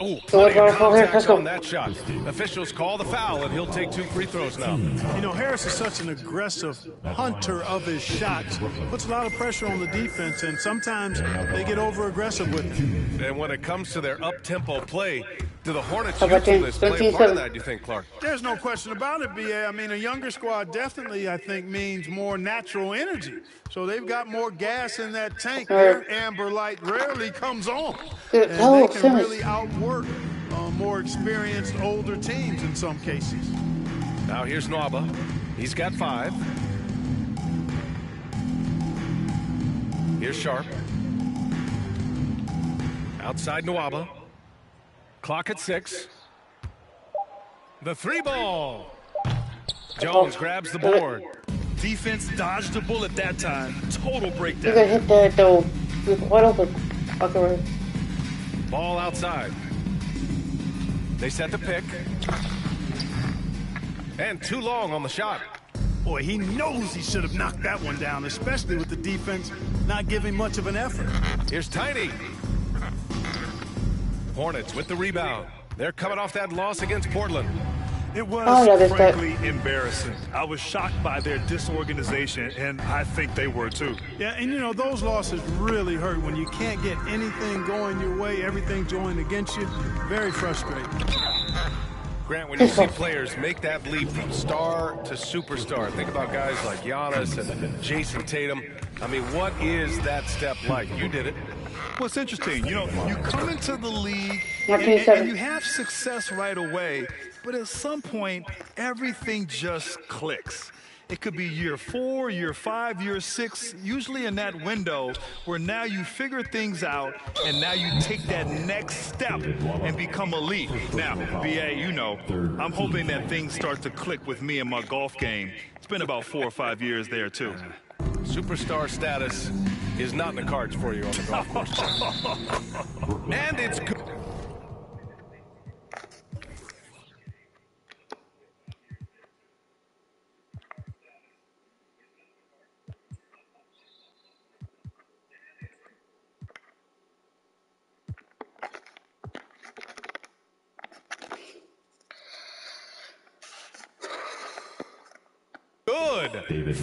Oh, plenty of contact on that shot. Officials call the foul, and he'll take 2 free throws now. You know, Harris is such an aggressive hunter of his shots. Puts a lot of pressure on the defense, and sometimes they get over-aggressive with it. And when it comes to their up-tempo play, do the Hornets' youthfulness play a part of that, do you think, Clark? There's no question about it, B.A. I mean, a younger squad definitely, I think, means more natural energy. So they've got more gas in that tank. Their amber light rarely comes on. And they can really outwork more experienced, older teams in some cases. Now here's Nwaba. He's got 5. Here's Sharp. Outside Nwaba. Clock at 6. The 3 ball. Jones grabs the board. Defense dodged the bullet that time. Total breakdown. You gotta hit that though. It's wide open. Okay. Ball outside. They set the pick. And too long on the shot. Boy, he knows he should have knocked that one down, especially with the defense not giving much of an effort. Here's Tiny. Hornets with the rebound. They're coming off that loss against Portland. It was frankly embarrassing. I was shocked by their disorganization, and I think they were too. Yeah, and you know, those losses really hurt when you can't get anything going your way, everything's going against you. Very frustrating. Grant, when you see players make that leap from star to superstar, think about guys like Giannis and Jason Tatum. I mean, what is that step like? You did it. Well, it's interesting. You know, you come into the league and you have success right away, but at some point, everything just clicks. It could be year 4, year 5, year 6, usually in that window where now you figure things out and now you take that next step and become elite. Now, BA, you know, I'm hoping that things start to click with me and my golf game. It's been about 4 or 5 years there, too. Superstar status is not in the cards for you on the golf course. And it's... Good.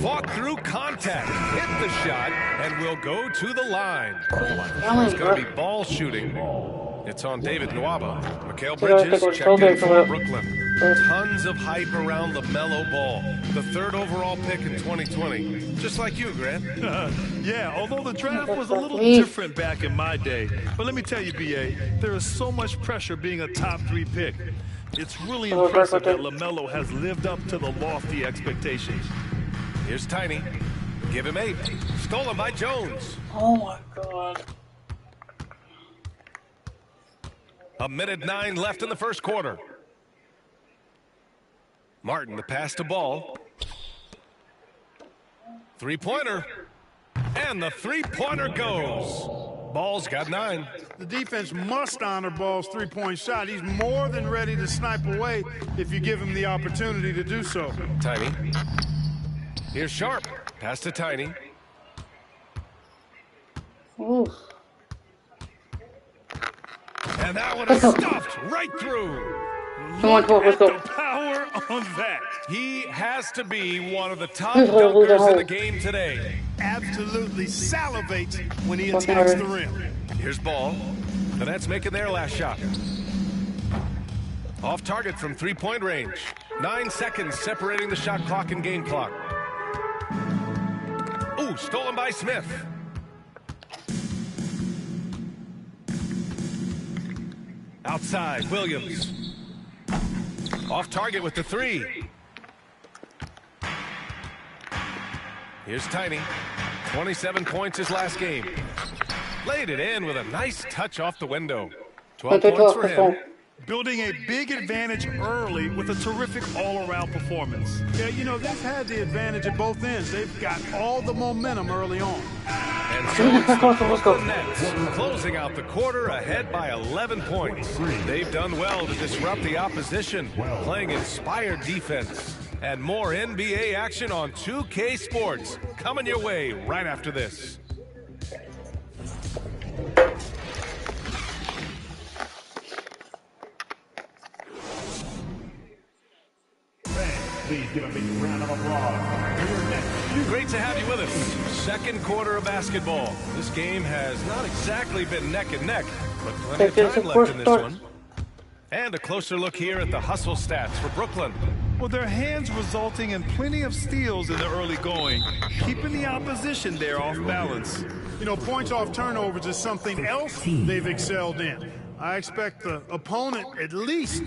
Fought through contact, hit the shot, and will go to the line. It's going to be ball shooting. It's on David Nwaba. Mikal Bridges checked in from Brooklyn. Tons of hype around the mellow ball. The 3rd overall pick in 2020. Just like you, Grant. Yeah, although the draft was a little different back in my day. But let me tell you, B.A., there is so much pressure being a top 3 pick. It's really impressive that LaMelo has lived up to the lofty expectations. Here's Tiny. Give him 8. Stolen by Jones. Oh my God. 1:09 left in the first quarter. Martin, the pass to Ball. 3-pointer. And the 3-pointer goes. Ball's got 9. The defense must honor Ball's 3-point shot. He's more than ready to snipe away if you give him the opportunity to do so. Tiny. Here's Sharp. Pass to Tiny. Ooh. And that one is stuffed right through. Come on, let's go. The power on that. He has to be one of the top dunkers in the game today. Absolutely salivates when he attacks the rim. Here's Ball. The Nets making their last shot. Off target from 3-point range. 9 seconds separating the shot clock and game clock. Ooh, stolen by Smith. Outside, Williams. Off target with the 3. Here's Tiny. 27 points his last game. Laid it in with a nice touch off the window. 12 points for him. Building a big advantage early with a terrific all-around performance. Yeah, you know, they've had the advantage at both ends. They've got all the momentum early on. And so it's the Brooklyn Nets closing out the quarter ahead by 11 points. They've done well to disrupt the opposition, playing inspired defense. And more NBA action on 2K Sports coming your way right after this. Please give a big round of applause. Great to have you with us. Second quarter of basketball. This game has not exactly been neck and neck, but plenty of time left in this one. And a closer look here at the hustle stats for Brooklyn. Well, their hands resulting in plenty of steals in the early going, keeping the opposition there off balance. You know, points off turnovers is something else they've excelled in. I expect the opponent at least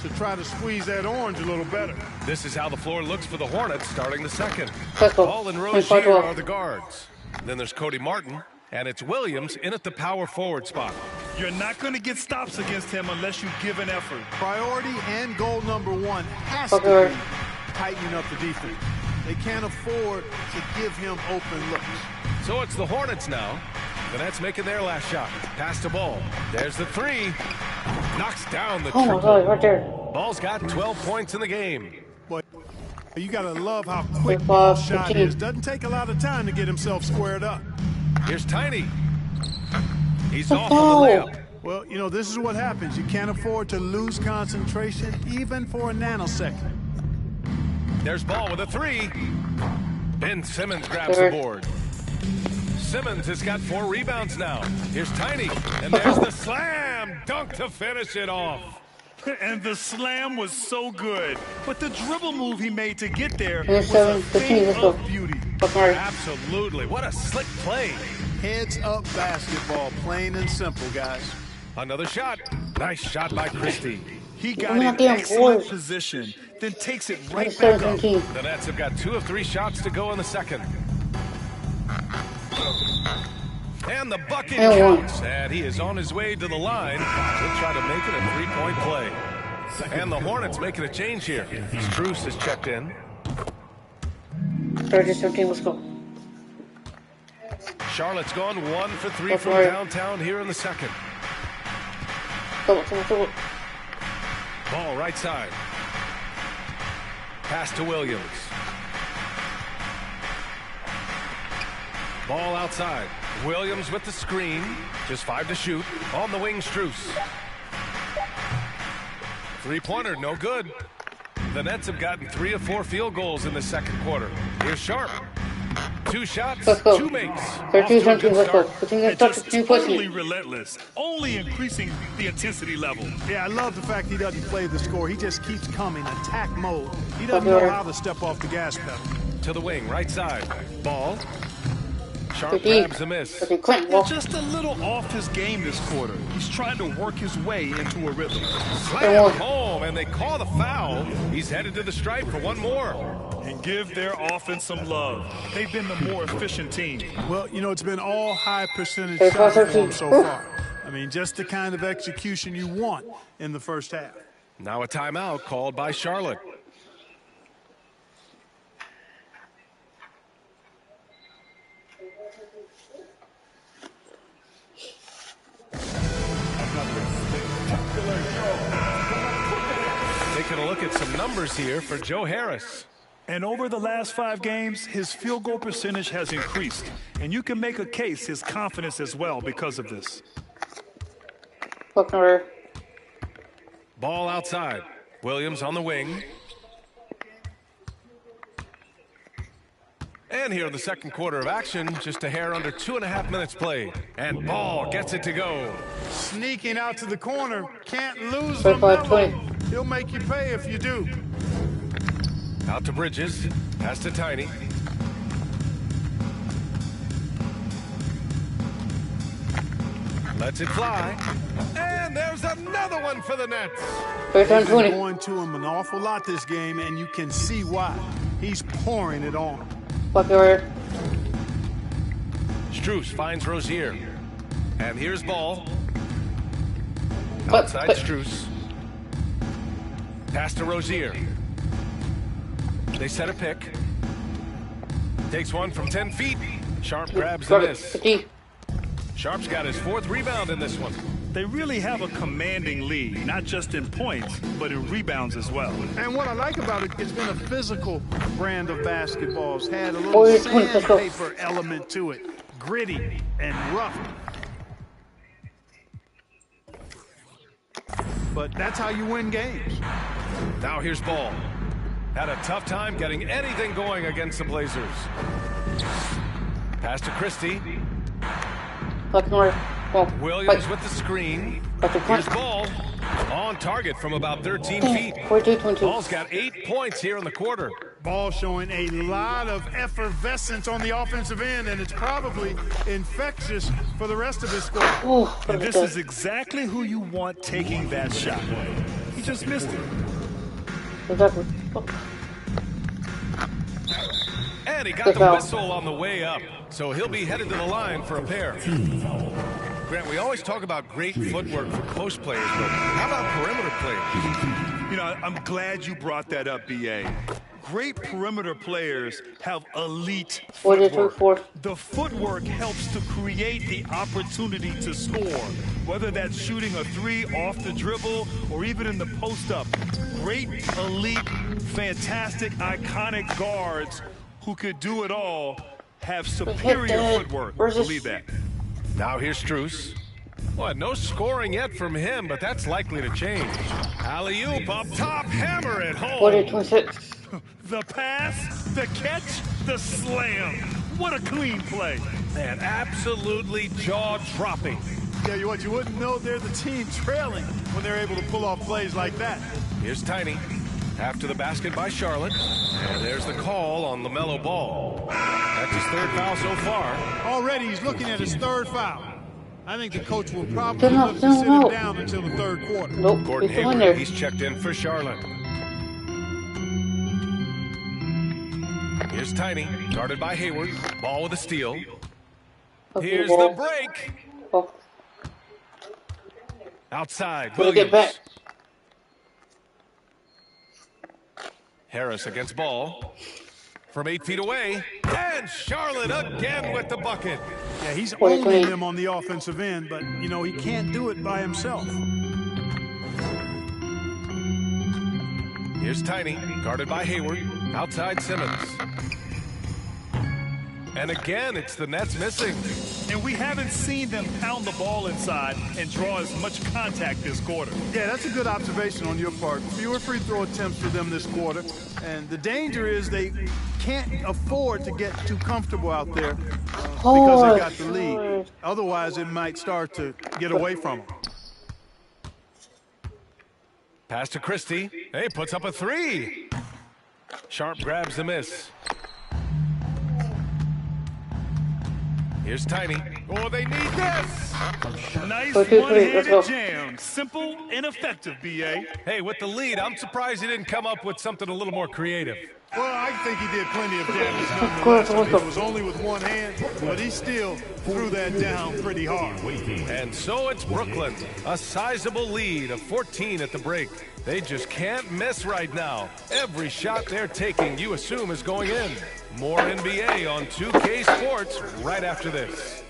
to try to squeeze that orange a little better. This is how the floor looks for the Hornets starting the second. Ball and Rozier are the guards. Then there's Cody Martin, and it's Williams in at the power forward spot. You're not going to get stops against him unless you give an effort. Priority and goal number one has to be tightening up the defense. They can't afford to give him open looks. So it's the Hornets now. The Nets making their last shot. Pass the ball. There's the three. Knocks down the triple. Oh my God, right there. Ball's got 12 points in the game. But you got to love how quick ball shot is. Doesn't take a lot of time to get himself squared up. Here's Tiny. He's off on the layup. Well, you know, this is what happens. You can't afford to lose concentration even for a nanosecond. There's Ball with a three. Ben Simmons grabs the board. Simmons has got 4 rebounds now. Here's Tiny, and there's the slam dunk to finish it off. And the slam was so good, but the dribble move he made to get there was a thing of beauty. Absolutely, what a slick play. Heads up basketball, plain and simple, guys. Another shot. Nice shot by Christie. He got in excellent position, then takes it right back up. The Nets have got 2 of 3 shots to go in the second. And the bucket counts, and he is on his way to the line. He'll try to make it a 3-point play. And the Hornets making a change here. Strus has checked in. 30-17, let's go. Charlotte's gone 1 for 3 from downtown here in the second. Ball right side. Pass to Williams. Ball outside. Williams with the screen. Just 5 to shoot. On the wing, Strus. 3-pointer, no good. The Nets have gotten 3 of 4 field goals in the second quarter. Here's Sharp. 2 shots, 2 makes. 13-17, let's go. Just totally relentless, only increasing the intensity level. Yeah, I love the fact he doesn't play the score. He just keeps coming, attack mode. He doesn't know how to step off the gas pedal. To the wing, right side. Ball. Sharp grabs a miss. Just a little off his game this quarter. He's trying to work his way into a rhythm. Slam home, and they call the foul. He's headed to the stripe for one more. And give their offense some love. They've been the more efficient team. Well, you know, it's been all high percentage shots for them so far. I mean, just the kind of execution you want in the first half. Now a timeout called by Charlotte. Taking a look at some numbers here for Joe Harris. And over the last 5 games, his field goal percentage has increased. And you can make a case his confidence as well because of this. Ball outside. Williams on the wing. And here in the second quarter of action, just a hair under 2.5 minutes played. And Ball gets it to go. Sneaking out to the corner. Can't lose the mellow. He'll make you pay if you do. Out to Bridges. Pass to Tiny. Lets it fly. And there's another one for the Nets. They've been going to him an awful lot this game, and you can see why. He's pouring it on. Strus finds Rozier. And here's ball. Outside Strus. Pass to Rozier. They set a pick. Takes one from 10 feet. Sharp grabs the miss. Sharp's got his 4th rebound in this one. They really have a commanding lead, not just in points, but in rebounds as well. And what I like about it, it's been a physical brand of basketball. It's had a little sandpaper element to it, gritty and rough. But that's how you win games. Now here's ball. Had a tough time getting anything going against the Blazers. Pass to Christie. Williams with the screen. Here's ball. On target from about 13 feet. Ball's got 8 points here in the quarter. Ball showing a lot of effervescence on the offensive end, and it's probably infectious for the rest of his squad. And this is exactly who you want taking that shot. He just missed it. And he got the whistle on the way up, so he'll be headed to the line for a pair. Grant, we always talk about great footwork for post players, but how about perimeter players? You know, I'm glad you brought that up, B.A. Great perimeter players have elite footwork. The footwork helps to create the opportunity to score, whether that's shooting a 3 off the dribble or even in the post-up. Great, elite, fantastic, iconic guards who could do it all have superior footwork. Believe that. Now here's Strus. Well, no scoring yet from him, but that's likely to change. Alley-oop up top, hammer it home. The pass, the catch, the slam. What a clean play. And absolutely jaw-dropping. Tell you what, you wouldn't know they're the team trailing when they're able to pull off plays like that. Here's Tiny. After the basket by Charlotte. And there's the call on LaMelo Ball. That's his 3rd foul so far. Already he's looking at his 3rd foul. I think the coach will probably look to sit him down until the 3rd quarter. Gordon Hayward, he's checked in for Charlotte. Here's Tiny, guarded by Hayward. Ball with a steal. Here's the break. Outside, Williams. Harris against Ball. From 8 feet away. And Charlotte again with the bucket. Yeah, he's owning them on the offensive end, but, you know, he can't do it by himself. Here's Tiny, guarded by Hayward. Outside Simmons. And again, it's the Nets missing. And we haven't seen them pound the ball inside and draw as much contact this quarter. Yeah, that's a good observation on your part. Fewer free throw attempts for them this quarter. And the danger is they can't afford to get too comfortable out there because they got the lead. Otherwise, it might start to get away from them. Pass to Christie. Hey, puts up a 3. Sharp grabs the miss. Here's Tiny. Oh, they need this. Nice one-handed jam. Simple and effective, B.A. Hey, with the lead, I'm surprised he didn't come up with something a little more creative. Well, I think he did plenty of damage nonetheless. It was only with one hand, but he still threw that down pretty hard. And so it's Brooklyn. A sizable lead of 14 at the break. They just can't miss right now. Every shot they're taking, you assume, is going in. More NBA on 2K Sports right after this.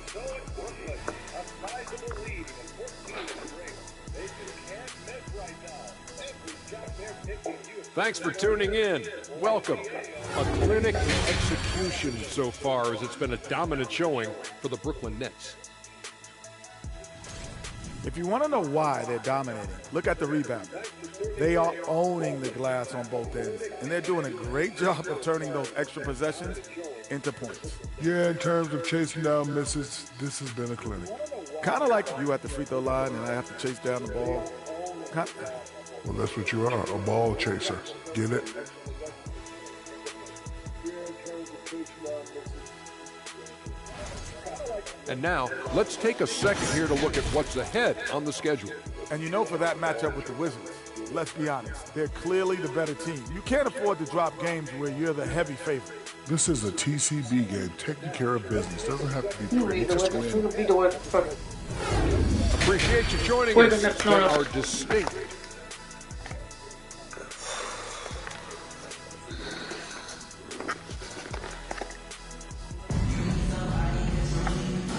Thanks for tuning in. Welcome. A clinic in execution so far, as it's been a dominant showing for the Brooklyn Nets. If you want to know why they're dominating, look at the rebound. They are owning the glass on both ends, and they're doing a great job of turning those extra possessions into points. Yeah, in terms of chasing down misses, this has been a clinic. Kind of like you at the free throw line and I have to chase down the ball. Well, that's what you are, a ball chaser. Get it? And now, let's take a second here to look at what's ahead on the schedule. And you know, for that matchup with the Wizards, let's be honest, they're clearly the better team. You can't afford to drop games where you're the heavy favorite. This is a TCB game, taking care of business. Doesn't have to be pretty, just win. Appreciate you joining us. There are distinct.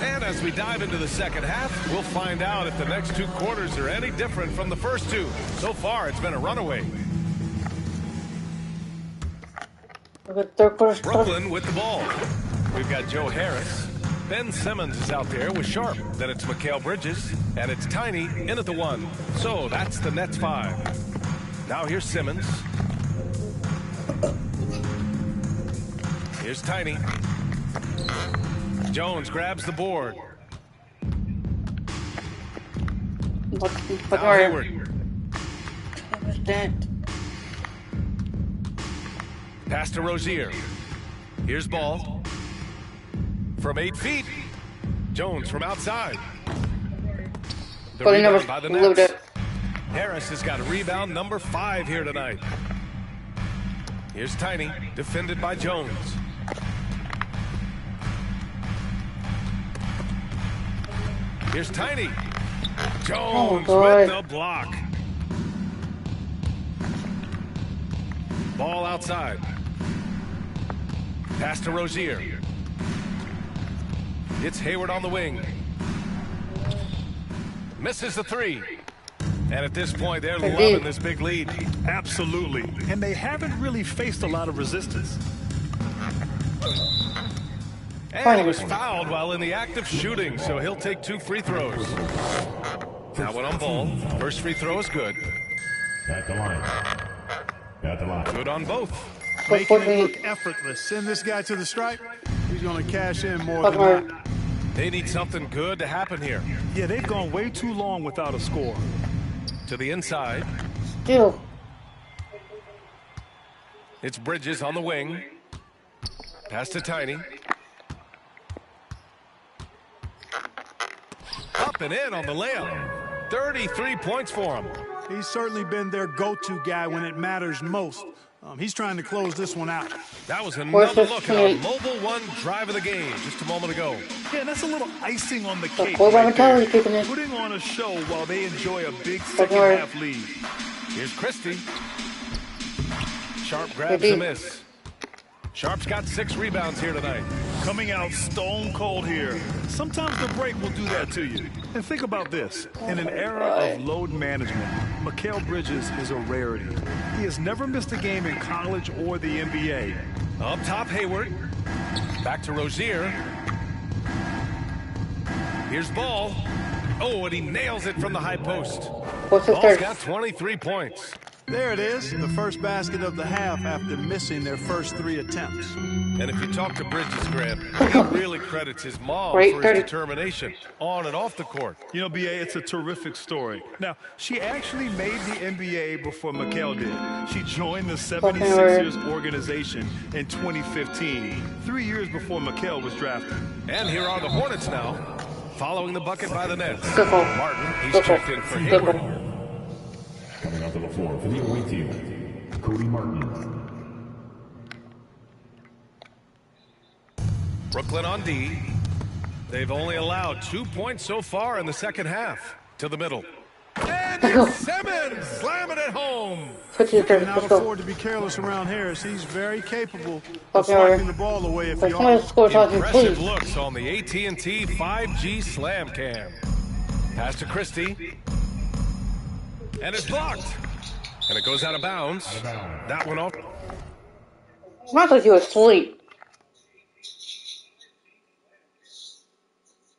And as we dive into the second half, we'll find out if the next two quarters are any different from the first two. So far, it's been a runaway. Brooklyn with the ball. We've got Joe Harris. Ben Simmons is out there with Sharp. Then it's Mikal Bridges. And it's Tiny in at the 1. So that's the Nets 5. Now here's Simmons. Here's Tiny. Jones grabs the board. Now Hayward. Pass to Rozier. Here's Ball. From 8 feet. Jones from outside. The rebound by the Nets. Harris has got a rebound number 5 here tonight. Here's Tiny, defended by Jones. Here's Tiny. Jones with the block. Ball outside. Pass to Rozier. It's Hayward on the wing. Misses the 3. And at this point, they're loving this big lead. Absolutely. And they haven't really faced a lot of resistance. And he was fouled while in the act of shooting, so he'll take 2 free throws. Now one on Ball. First free throw is good. At the line. At the line. Good on both. Making it look effortless. Send this guy to the stripe. He's going to cash in more than that. They need something good to happen here. Yeah, they've gone way too long without a score. To the inside. Still. It's Bridges on the wing. Pass to Tiny. Up and in on the layup. 33 points for him. He's certainly been their go-to guy when it matters most. He's trying to close this one out. That was another look at our Mobile One drive of the game just a moment ago. Yeah, that's a little icing on the cake right there. Putting on a show while they enjoy a big second-half lead. Here's Christie. Sharp grabs the miss. Sharp's got 6 rebounds here tonight. Coming out stone cold here. Sometimes the break will do that to you. And think about this. In an era of load management, Mikal Bridges is a rarity. He has never missed a game in college or the NBA. Up top, Hayward. Back to Rozier. Here's Ball. Oh, and he nails it from the high post. Ball's got 23 points. There it is, the first basket of the half after missing their first 3 attempts. And if you talk to Bridges, Grant, he really credits his mom for his determination on and off the court. You know, B.A., it's a terrific story. Now, she actually made the NBA before Mikal did. She joined the 76ers organization in 2015, 3 years before Mikal was drafted. And here are the Hornets now, following the bucket by the Nets. Martin, he's checked in for Hayward. Coming onto the floor for the away team, Cody Martin. Brooklyn on D. They've only allowed 2 points so far in the second half. To the middle. And it's Simmons slamming it home. You cannot afford to be careless around Harris. He's very capable of swiping the ball away if he are. Impressive looks on the AT&T 5G Slam Cam. Pass to Christie. And it's blocked. And it goes out of bounds. That one off. I thought you were asleep.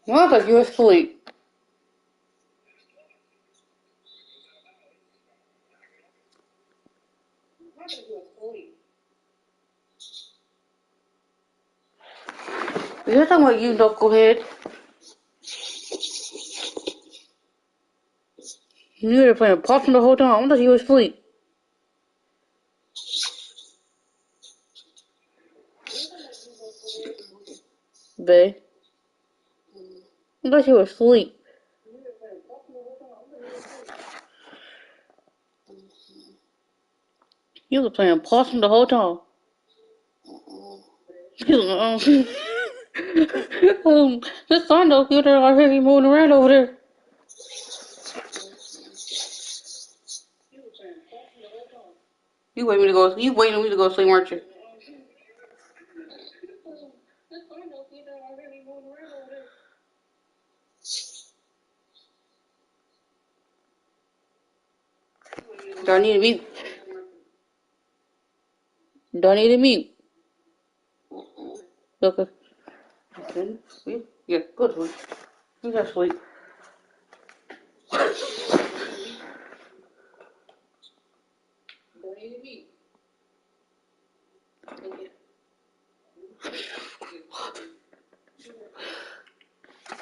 I thought you were asleep. You're talking about you, knucklehead. You were playing possum the whole time. I thought you were asleep. Babe. I thought you were asleep. You were playing possum the whole time. This sound though, you're already moving around over there. You waiting me to go sleep, aren't you? Do I need to mute? Do I need to mute? Okay. Yeah, good one. You got sleep.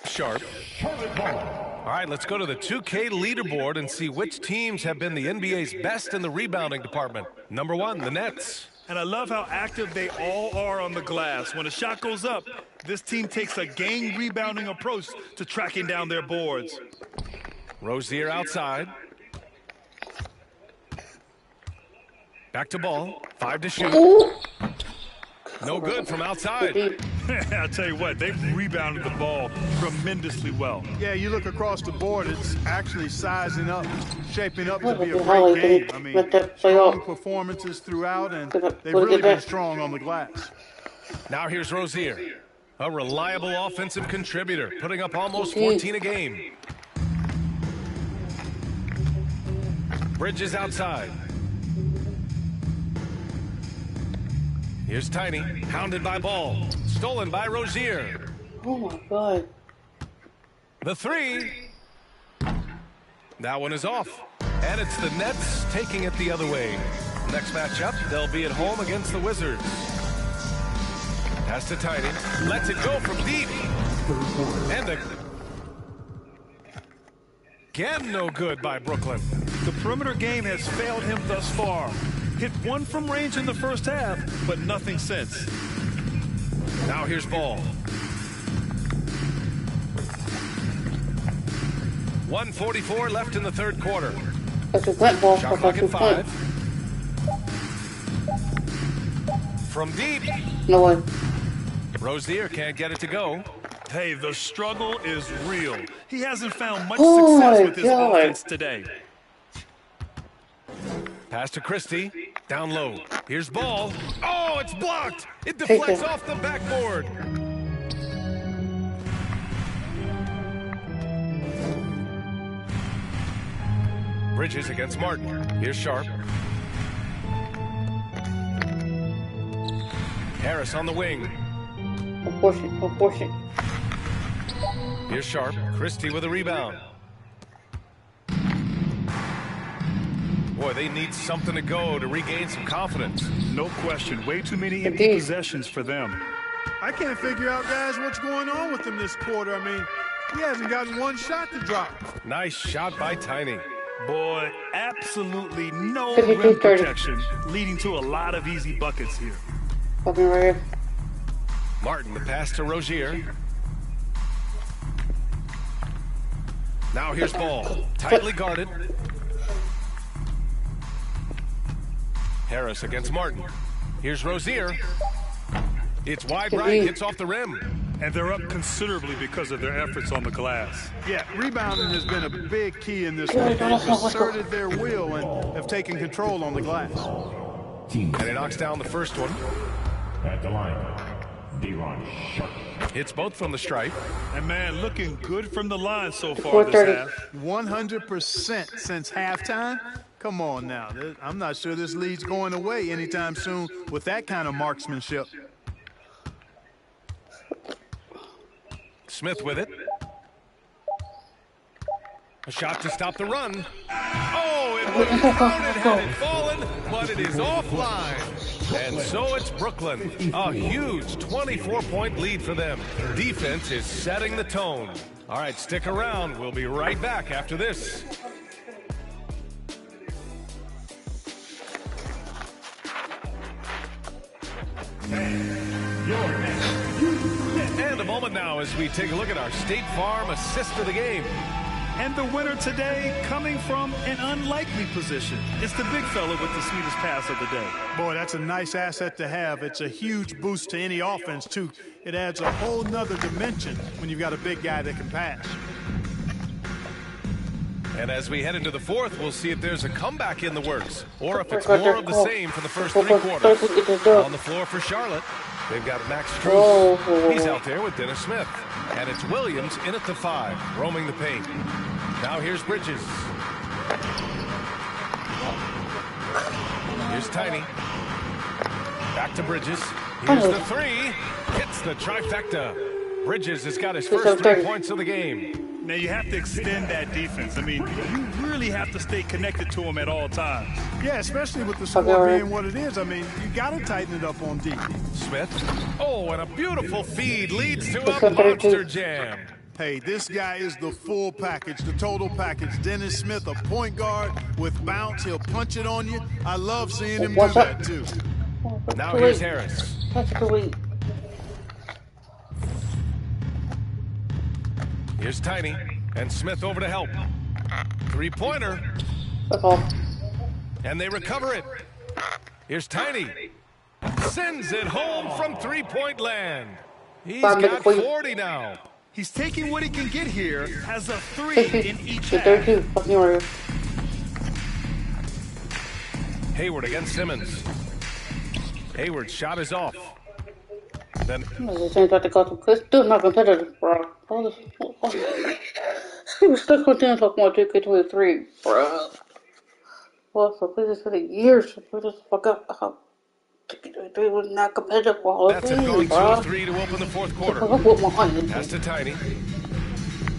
Sharp. All right, let's go to the 2K leaderboard and see which teams have been the NBA's best in the rebounding department. Number 1, the Nets. And I love how active they all are on the glass. When a shot goes up, this team takes a game rebounding approach to tracking down their boards. Rozier outside. Back to ball. 5 to shoot. No good from outside. I'll tell you what, they've rebounded the ball tremendously well. Yeah, you look across the board, it's actually sizing up, shaping up to be a great game. I mean, strong performances throughout, and they've really been strong on the glass. Now here's Rozier, a reliable offensive contributor, putting up almost 14 a game. Bridges outside. Here's Tiny, hounded by Ball, stolen by Rozier. Oh my God. The 3. That one is off. And it's the Nets taking it the other way. Next matchup, they'll be at home against the Wizards. Pass to Tiny, lets it go from deep. And again, no good by Brooklyn. The perimeter game has failed him thus far. Hit one from range in the first half, but nothing since. Now here's Ball. 1:44 left in the third quarter. That's a wet ball. Shot clock at 5. From deep. No way. Rozier can't get it to go. Hey, the struggle is real. He hasn't found much success with his offense today. Pass to Christie. Down low. Here's Ball. Oh, it's blocked. It deflects off the backboard. Bridges against Martin. Here's Sharp. Harris on the wing. Unfortunate. Here's Sharp. Christie with a rebound. Boy, they need something to go to regain some confidence. No question. Way too many empty possessions for them. I can't figure out, guys, what's going on with him this quarter. I mean, he hasn't gotten one shot to drop. Nice shot by Tiny. Boy, absolutely no rim protection, leading to a lot of easy buckets here. Martin, the pass to Rozier. Now here's Ball. Tightly guarded. Harris against Martin. Here's Rozier. It's wide right, hits off the rim. And they're up considerably because of their efforts on the glass. Yeah, rebounding has been a big key in this one. They've asserted their will and have taken control on the glass. And he knocks down the first one. At the line, D-Ron Sharp. Hits both from the stripe. And man, looking good from the line so far this half. 100% since halftime. Come on now. I'm not sure this lead's going away anytime soon with that kind of marksmanship. Smith with it. A shot to stop the run. Oh, it would have counted had it fallen, but it is offline. And so it's Brooklyn. A huge 24-point lead for them. Defense is setting the tone. All right, stick around. We'll be right back after this. And a moment now as we take a look at our State Farm assist of the game. And the winner today coming from an unlikely position. It's the big fella with the sweetest pass of the day. Boy, that's a nice asset to have. It's a huge boost to any offense, too. It adds a whole nother dimension when you've got a big guy that can pass. And as we head into the fourth, we'll see if there's a comeback in the works or if it's more of the same for the first 3 quarters. On the floor for Charlotte, they've got Max Strus. He's out there with Dennis Smith. And it's Williams in at the 5, roaming the paint. Now here's Bridges. Here's Tiny. Back to Bridges. Here's the 3. Hits the trifecta. Bridges has got his first 3 points of the game. Now, you have to extend that defense. I mean, you really have to stay connected to him at all times. Yeah, especially with the score being what it is. I mean, you got to tighten it up on D. Smith. Oh, and a beautiful feed leads to a monster jam. Hey, this guy is the full package, the total package. Dennis Smith, a point guard with bounce. He'll punch it on you. I love seeing him do that, too. Now here's Harris. Here's Tiny, and Smith over to help. 3-pointer. And they recover it. Here's Tiny. Sends it home from 3-point land. He's got 40 now. He's taking what he can get here, has a 3 in each half. Hayward against Simmons. Hayward's shot is off. Then still not competitive, bro. He was stuck on things like 2k23, bro. Well, for please for the years, for this fuck up. 2k23 was not competitive for all that's things, going bro. 2-3 to open the fourth quarter. Pass to Tiny.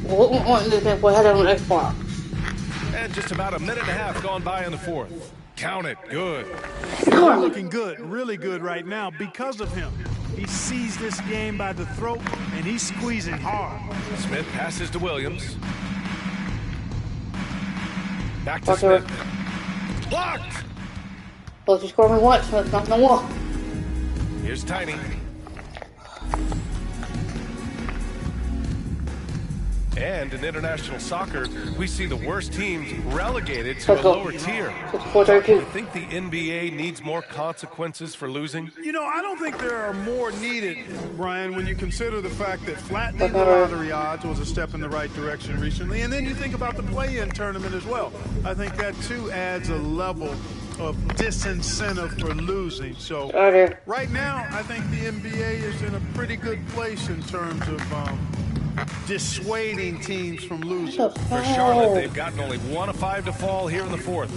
What had it on Xbox? And just about a minute and a half gone by in the fourth. Count it. Good. They're looking good, really good right now because of him. He sees this game by the throat, and he's squeezing hard. Smith passes to Williams. Back to Smith. Blocked! Well, if you score me once, that's not no more. Here's Tiny. And in international soccer, we see the worst teams relegated to a lower tier. I think the NBA needs more consequences for losing. You know, I don't think there are more needed, Brian, when you consider the fact that flattening the lottery odds was a step in the right direction recently. And then you think about the play-in tournament as well. I think that, too, adds a level of disincentive for losing. So right now, I think the NBA is in a pretty good place in terms of dissuading teams from losing. For Charlotte, they've gotten only 1 of 5 to fall here in the fourth.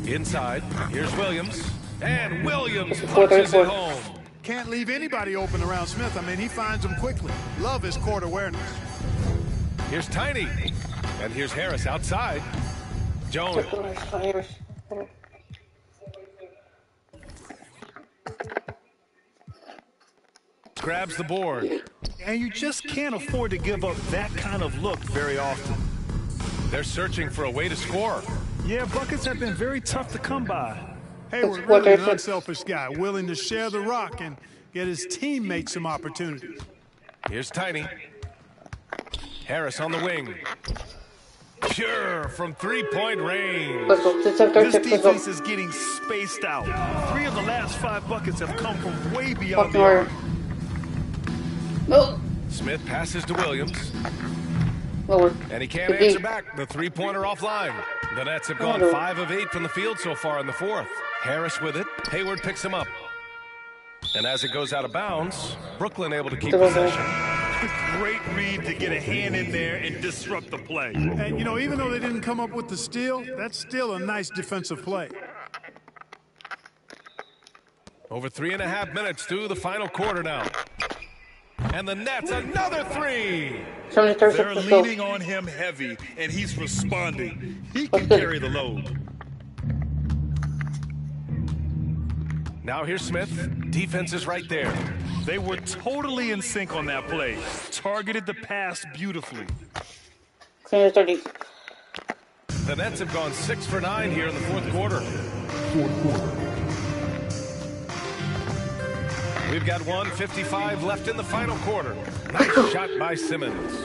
Inside, here's Williams. And Williams punches it home. Can't leave anybody open around Smith. I mean, he finds them quickly. Love his court awareness. Here's Tiny. And here's Harris outside. Jones. Grabs the board. And you just can't afford to give up that kind of look very often. They're searching for a way to score. Yeah, buckets have been very tough to come by. Hayward, really an unselfish guy, willing to share the rock and get his teammates some opportunities. Here's Tiny. Harris on the wing. Pure from 3-point range. This defense is getting spaced out. 3 of the last 5 buckets have come from way beyond the arc. Smith passes to Williams. And he can't answer back. The 3-pointer offline. The Nets have gone 5 of 8 from the field so far in the fourth. Harris with it. Hayward picks him up. And as it goes out of bounds, Brooklyn able to keep possession. Great read to get a hand in there and disrupt the play. And, you know, even though they didn't come up with the steal, that's still a nice defensive play. Over 3.5 minutes through the final quarter now. And the Nets, another 3. They're leaning on him heavy, and he's responding. He can carry the load. Now here's Smith. Defense is right there. They were totally in sync on that play. Targeted the pass beautifully. The Nets have gone 6 for 9 here in the fourth quarter. We've got 1:55 left in the final quarter. Nice shot by Simmons.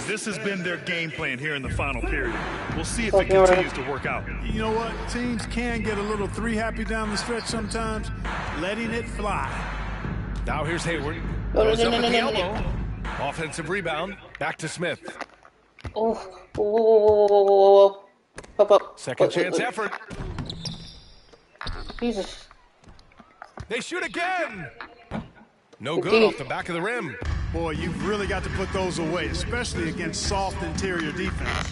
This has been their game plan here in the final period. We'll see if it continues to work out. You know what? Teams can get a little 3-happy down the stretch sometimes. Letting it fly. Now here's Hayward. Goes up at the elbow. Offensive rebound. Back to Smith. Oh. Up. Second chance effort. Jesus. They shoot again. No good off the back of the rim. Boy, you've really got to put those away, especially against soft interior defense.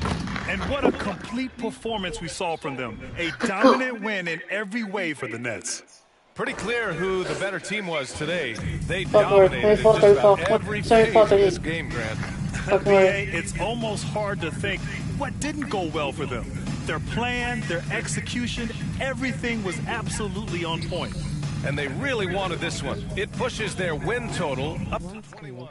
And what a complete performance we saw from them. A dominant win in every way for the Nets. Pretty clear who the better team was today. They dominated in just about every phase of this game, Grant. NBA, it's almost hard to think what didn't go well for them. Their plan, their execution, everything was absolutely on point. And they really wanted this one. It pushes their win total up to 21.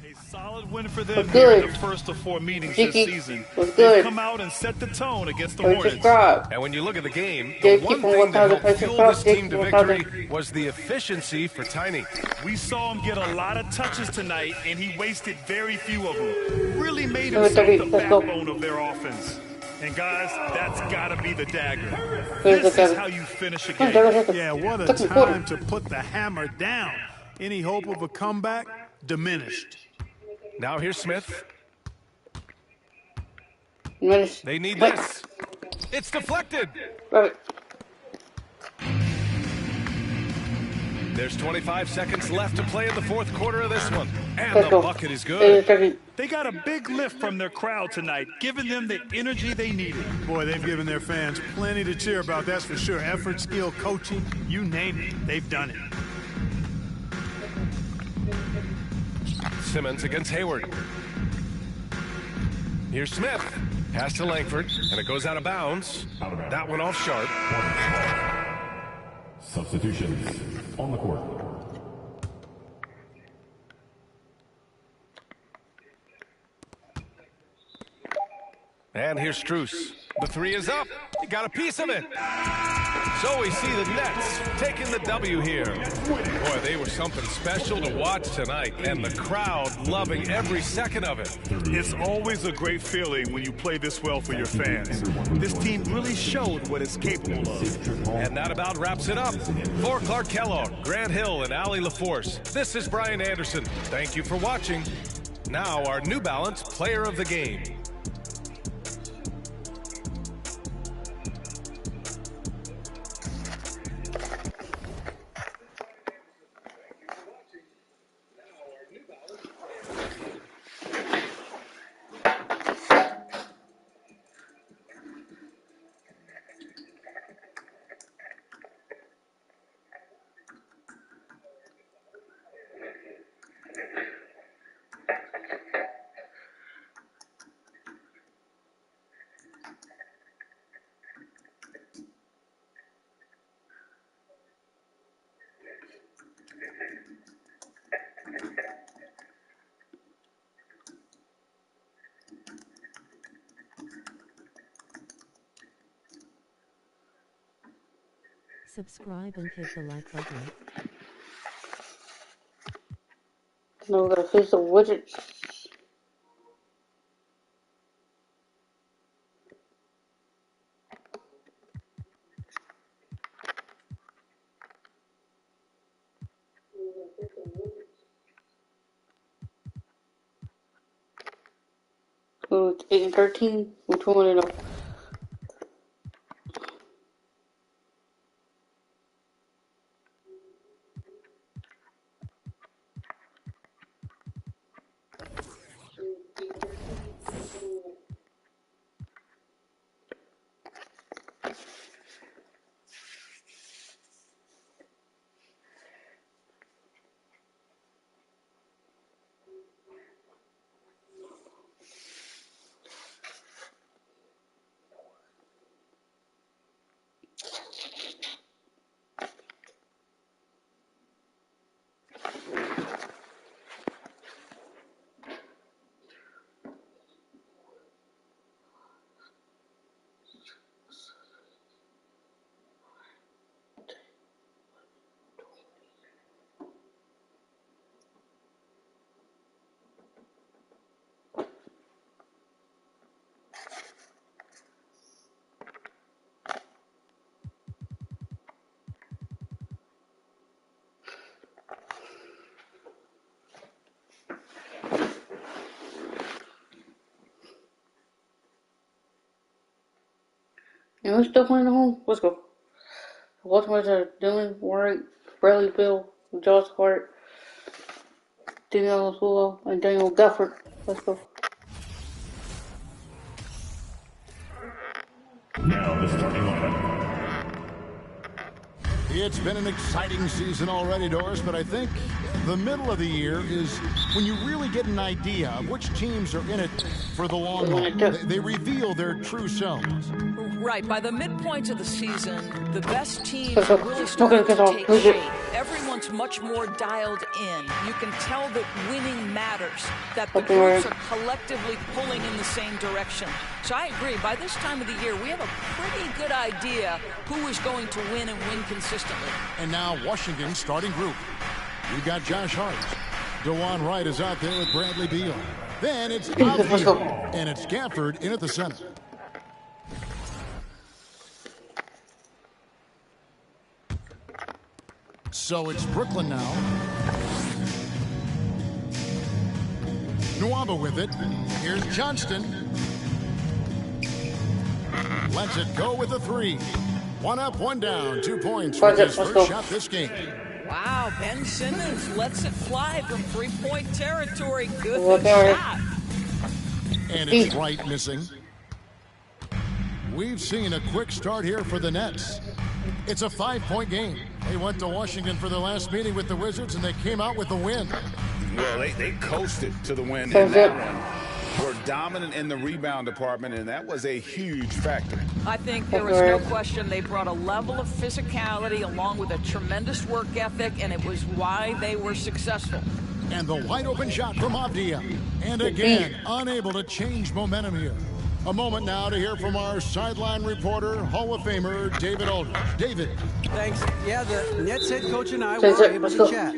A solid win for them here in the first of 4 meetings this season. They've come out and set the tone against the Hornets. And when you look at the game, the one thing that helped fuel this team to victory was the efficiency for Tiny. We saw him get a lot of touches tonight, and he wasted very few of them. Really made himself the backbone of their offense. And guys, that's got to be the dagger. This is how you finish a game. Yeah, what a time to put the hammer down. Any hope of a comeback? Diminished. Now here's Smith. Diminished. They need this. It's deflected. There's 25 seconds left to play in the fourth quarter of this one. And the bucket is good. They got a big lift from their crowd tonight, giving them the energy they needed. Boy, they've given their fans plenty to cheer about, that's for sure. Effort, skill, coaching, you name it, they've done it. Simmons against Hayward. Here's Smith. Pass to Langford, and it goes out of bounds. That one off sharp. Substitutions on the court. And here's Strus. The three is up. He got a piece of it. So we see the Nets taking the W here. Boy, they were something special to watch tonight, and the crowd loving every second of it. It's always a great feeling when you play this well for your fans. This team really showed what it's capable of. And that about wraps it up. For Clark Kellogg, Grant Hill, and Allie LaForce, this is Brian Anderson. Thank you for watching. Now our New Balance Player of the Game. Subscribe and hit the like button. Now we're gonna fix the widgets. So it's 8 and 13. Which one want to know? And we're still playing at home. Let's go. Baltimore's are Dylan Warwick, Bradley Bill, Josh Hart, Daniel Zulo, and Daniel Gufford. Let's go. Now the starting lineup. It's been an exciting season already, Doris, but I think the middle of the year is when you really get an idea of which teams are in it for the long haul. They reveal their true selves. Right. By the midpoint of the season, the best teams really start to take shape. Everyone's much more dialed in. You can tell that winning matters, that the groups are collectively pulling in the same direction. So I agree. By this time of the year, we have a pretty good idea who is going to win and win consistently. And now Washington's starting group. We've got Josh Hart. DeJuan Wright is out there with Bradley Beal. Then it's Avdia, and it's Gafford in at the center. So it's Brooklyn now. Nwaba with it. Here's Johnston. Lets it go with a three. One up, one down. 2 points for his first shot this game. Wow, Ben Simmons lets it fly from three-point territory. Good shot. And it's Wright missing. We've seen a quick start here for the Nets. It's a 5-point game. They went to Washington for their last meeting with the Wizards, and they came out with the win. Well, they coasted to the win in that one. Were dominant in the rebound department, and that was a huge factor. I think there was no question they brought a level of physicality along with a tremendous work ethic, and it was why they were successful. And the wide-open shot from Avdia. And again, unable to change momentum here. A moment now to hear from our sideline reporter, Hall of Famer, David Aldridge. David. Thanks. Yeah, the Nets head coach and I were able to chat.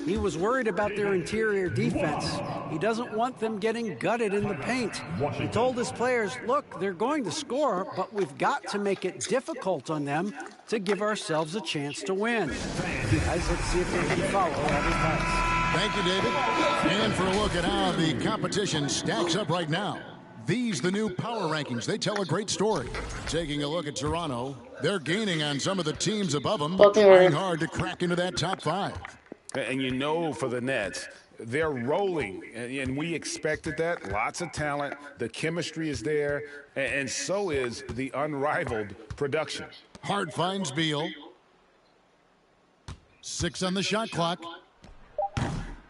He was worried about their interior defense. He doesn't want them getting gutted in the paint. He told his players, look, they're going to score, but we've got to make it difficult on them to give ourselves a chance to win. Guys, let's see if they can follow all his advice. Thank you, David. And for a look at how the competition stacks up right now. These, the new power rankings, they tell a great story. Taking a look at Toronto, they're gaining on some of the teams above them, trying hard to crack into that top 5. And you know, for the Nets, they're rolling, and we expected that. Lots of talent, the chemistry is there, and so is the unrivaled production. Hart finds Beal. 6 on the shot clock.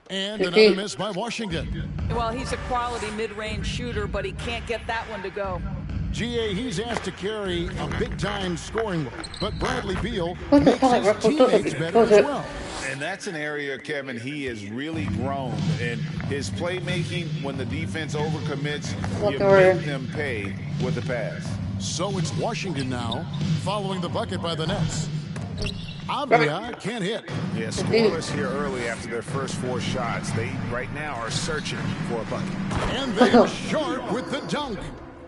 And another miss by Washington. Well, he's a quality mid-range shooter, but he can't get that one to go. GA, he's asked to carry a big-time scoring load, but Bradley Beal makes his teammates better as well. And that's an area, Kevin, he has really grown. And his playmaking, when the defense overcommits, you make them pay with the pass. So it's Washington now, following the bucket by the Nets. Avdia can't hit. Yeah, scoreless here early after their first 4 shots. They, right now, are searching for a bucket. And they're sharp with the dunk.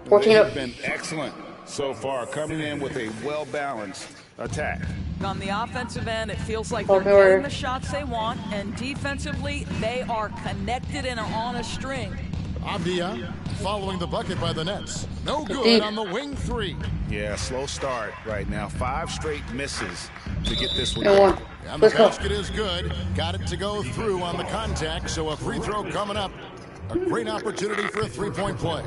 They've been excellent so far, coming in with a well-balanced attack. On the offensive end, it feels like they're getting the shots they want, and defensively, they are connected and are on a string. Avdia following the bucket by the Nets. No good on the wing 3. Yeah, slow start right now. 5 straight misses to get this one going. And the basket is good. Got it to go through on the contact, so a free throw coming up. A great opportunity for a 3-point play.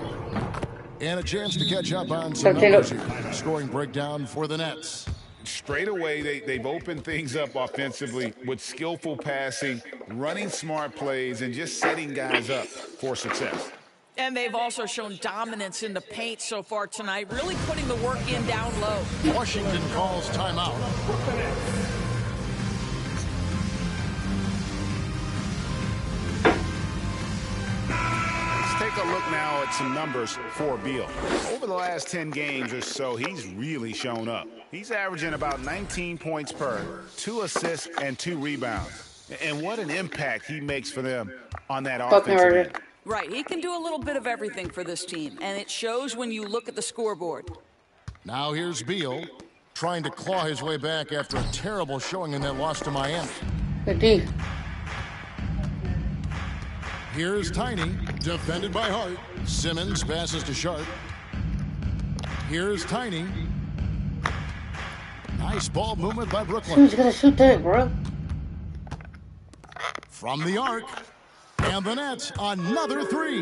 And a chance to catch up on some numbers here. Scoring breakdown for the Nets. Straight away, they've opened things up offensively with skillful passing, running smart plays, and just setting guys up for success. And they've also shown dominance in the paint so far tonight, really putting the work in down low. Washington calls timeout. Let's take a look now at some numbers for Beal. Over the last 10 games or so, he's really shown up. He's averaging about 19 points per, 2 assists, and 2 rebounds. And what an impact he makes for them on that offensive end. Right, he can do a little bit of everything for this team, and it shows when you look at the scoreboard. Now here's Beal trying to claw his way back after a terrible showing in that loss to Miami. Here's Tiny, defended by Hart. Simmons passes to Sharp. Here's Tiny. Nice ball movement by Brooklyn. Who's gonna shoot that, bro? From the arc. And the Nets, another three.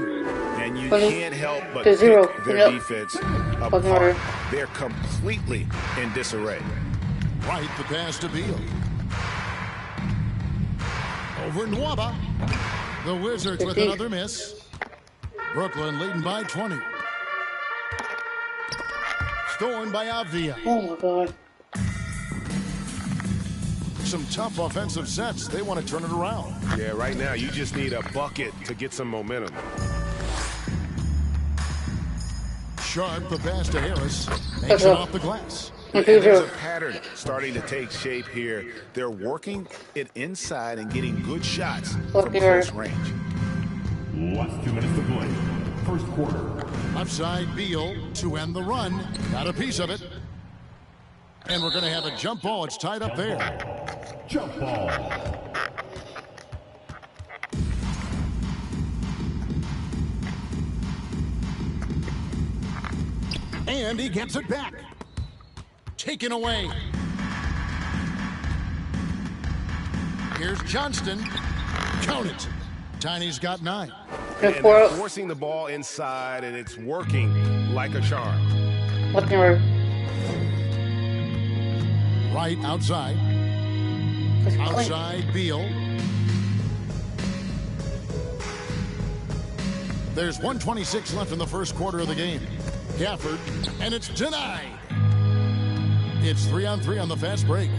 And you can't help but pick their defense apart. They're completely in disarray. Right, the pass to Beal. Over Nwaba. The Wizards with another miss. Brooklyn leading by 20. Stolen by Avdia. Oh, my God. Some tough offensive sets. They want to turn it around. Yeah, right now you just need a bucket to get some momentum. Sharp, the pass to Harris. Makes it off the glass. And there's a pattern starting to take shape here. They're working it inside and getting good shots from close range. Last 2 minutes to play. First quarter. Upside Beal to end the run. Got a piece of it. And we're going to have a jump ball. It's tied up there. Jump ball. And he gets it back. Taken away. Here's Johnston. Count it. Tiny's got 9. And they're forcing the ball inside, and it's working like a charm. Right outside. Outside Beal. There's 1:26 left in the first quarter of the game. Gafford, and it's denied. It's 3-on-3 on the fast break.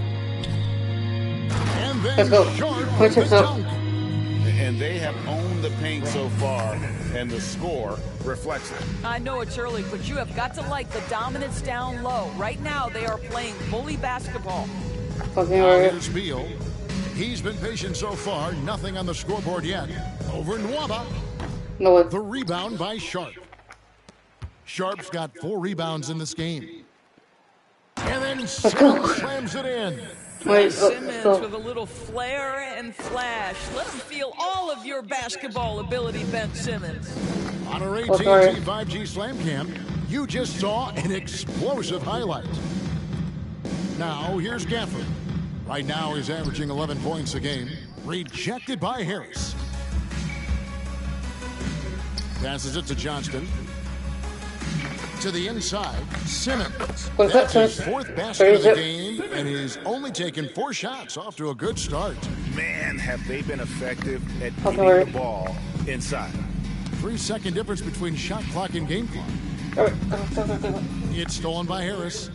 And then Short with the dunk. And they have owned the paint so far, and the score reflects it. I know it's early, but you have got to like the dominance down low. Right now, they are playing bully basketball. Here's Beal. He's been patient so far. Nothing on the scoreboard yet. Over Nwaba. The rebound by Sharp. Sharp's got 4 rebounds in this game. And then Simmons slams it in. Simmons with a little flair and flash. Let him feel all of your basketball ability, Ben Simmons. On our AT&T 5G Slam Cam, you just saw an explosive highlight. Now, here's Gafford. Right now, he's averaging 11 points a game. Rejected by Harris. Passes it to Johnston. To the inside, Simmons. That's his 4th basket of the game, and he's only taken 4 shots. Off to a good start. Man, have they been effective at getting the ball inside. 3-second difference between shot clock and game clock. It's stolen by Harris.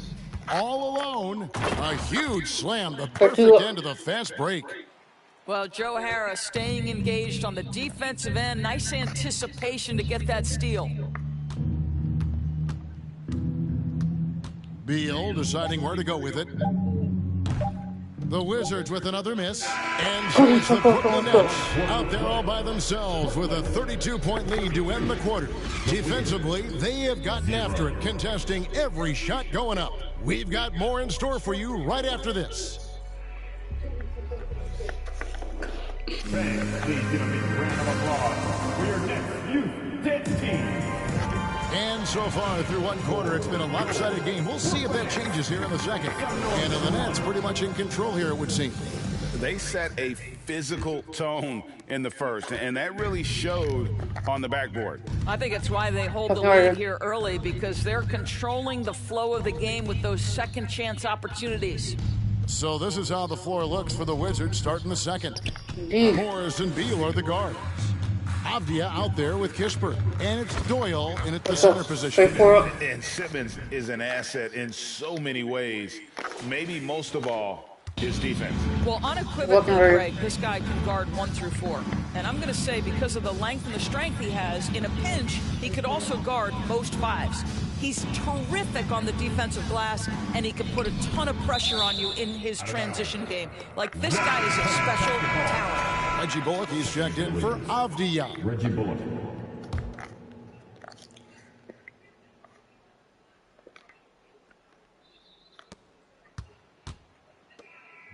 All alone. A huge slam. The perfect end of the fast break. Well, Joe Harris staying engaged on the defensive end. Nice anticipation to get that steal. Beal deciding where to go with it. The Wizards with another miss. And so it's the Brooklyn Nets out there all by themselves with a 32-point lead to end the quarter. Defensively, they have gotten after it, contesting every shot going up. We've got more in store for you right after this. Fans, please give a big round of applause for your next Youth 10 team. And so far through one quarter, it's been a lopsided game. We'll see if that changes here in the second. And the Nets pretty much in control here, it would seem. They set a physical tone in the first, and that really showed on the backboard. I think it's why they hold the lead here early, because they're controlling the flow of the game with those second chance opportunities. So this is how the floor looks for the Wizards starting the second. Morris and Beal are the guards. Avdia out there with Kispert, and it's Doyle in at the center position. And Simmons is an asset in so many ways, maybe most of all, his defense. Well, unequivocally, Greg, this guy can guard 1 through 4. And I'm going to say, because of the length and the strength he has, in a pinch, he could also guard most 5s. He's terrific on the defensive glass, and he can put a ton of pressure on you in his transition game. Like, this guy is a special talent. Reggie Bullock, he's checked in for Avdia. Reggie Bullock.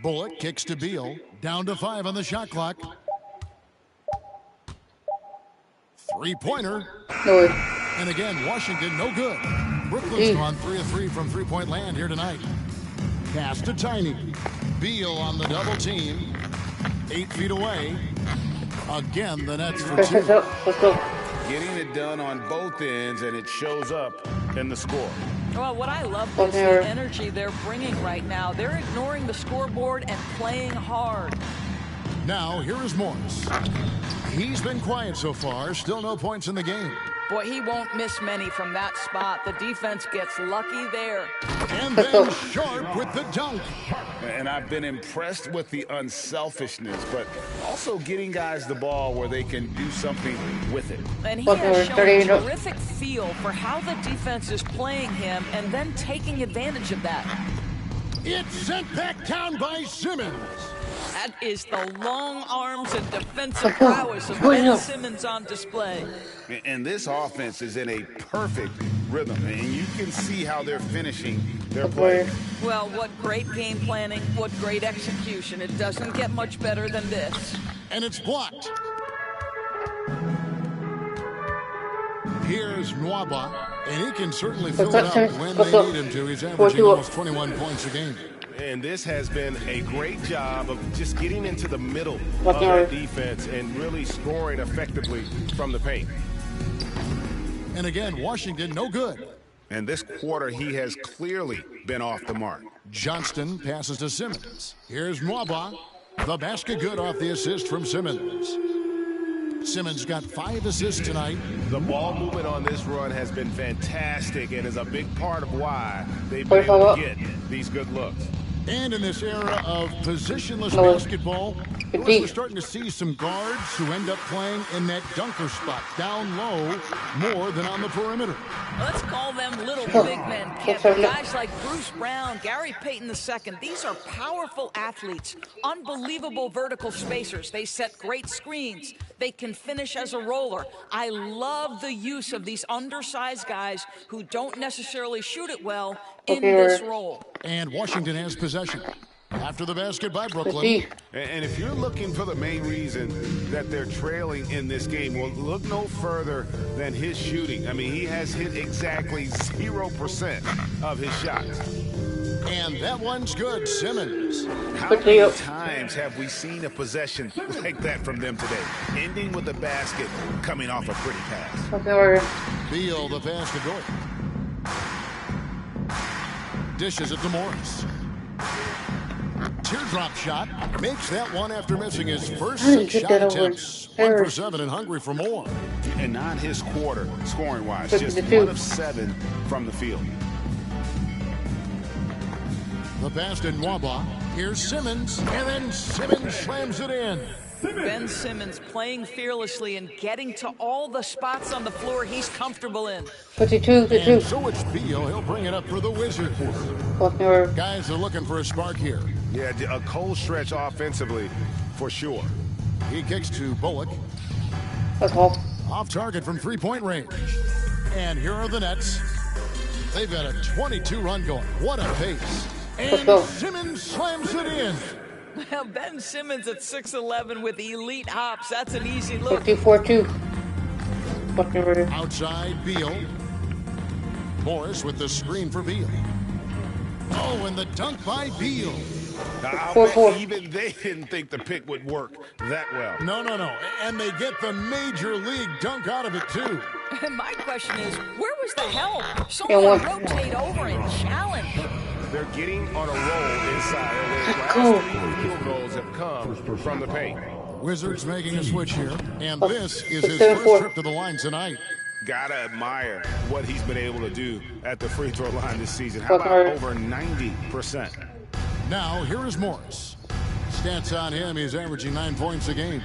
Bullock kicks to Beal. Down to 5 on the shot clock. 3-pointer. No. And again, Washington, no good. Brooklyn's gone 3 of 3 from three-point land here tonight. Pass to Tiny. Beal on the double team. 8 feet away. Again, the Nets for 2. Let's go. Getting it done on both ends, and it shows up in the score. Well, what I love is the energy they're bringing right now. They're ignoring the scoreboard and playing hard. Now, here is Morris. He's been quiet so far. Still no points in the game. Boy, he won't miss many from that spot. The defense gets lucky there. And then Sharp with the dunk. And I've been impressed with the unselfishness, but also getting guys the ball where they can do something with it. And he has shown a terrific feel for how the defense is playing him and then taking advantage of that. It's sent back down by Simmons. That is the long arms and defensive prowess of Ben Simmons on display. And this offense is in a perfect rhythm, and you can see how they're finishing their play. Well, what great game planning, what great execution. It doesn't get much better than this. And it's blocked. Here's Nwaba, and he can certainly fill it up when they need him to. He's averaging almost 21 points a game. And this has been a great job of just getting into the middle of their defense and really scoring effectively from the paint. And again, Washington, no good. And this quarter, he has clearly been off the mark. Johnston passes to Simmons. Here's Nwaba. The basket good off the assist from Simmons. Simmons got 5 assists tonight. The ball movement on this run has been fantastic and is a big part of why they've been able to get these good looks. And in this era of positionless basketball, we're starting to see some guards who end up playing in that dunker spot, down low, more than on the perimeter. Let's call them little big men, Kevin. Guys like Bruce Brown, Gary Payton II, these are powerful athletes, unbelievable vertical spacers. They set great screens. They can finish as a roller. I love the use of these undersized guys who don't necessarily shoot it well in this role. And Washington has possession. After the basket by Brooklyn. And if you're looking for the main reason that they're trailing in this game, well, look no further than his shooting. I mean, he has hit exactly 0% of his shots. And that one's good, Simmons. How many times have we seen a possession like that from them today? Ending with the basket, coming off a pretty pass. Beal, the pass to Dort. Dishes it to Morris. Teardrop shot. Makes that one after missing his first 6 shot attempts. 1 for 7 and hungry for more. And not his quarter, scoring-wise. Just 1 of 7 from the field. The pass to Nwaba. Here's Simmons. And then Simmons slams it in. Ben Simmons playing fearlessly and getting to all the spots on the floor he's comfortable in. 52. And so it's Beal. He'll bring it up for the Wizards. Guys are looking for a spark here. Yeah, a cold stretch offensively, for sure. He kicks to Bullock. Off target from three-point range. And here are the Nets. They've got a 22-run going. What a pace. And Simmons slams it in. Well, Ben Simmons at 6'11" with elite hops. That's an easy look. 54-2. Outside, Beal. Morris with the screen for Beal. Oh, and the dunk by Beal. Even they didn't think the pick would work that well. No. And they get the major league dunk out of it, too. My question is, where was the help? Someone rotate over and challenge. They're getting on a roll inside. Their last 3 field goals have come from the paint. Wizards making a switch here. And this is his first trip to the line tonight. Gotta admire what he's been able to do at the free throw line this season. How about over 90%? Now, here is Morris. Stats on him, he's averaging 9 points a game.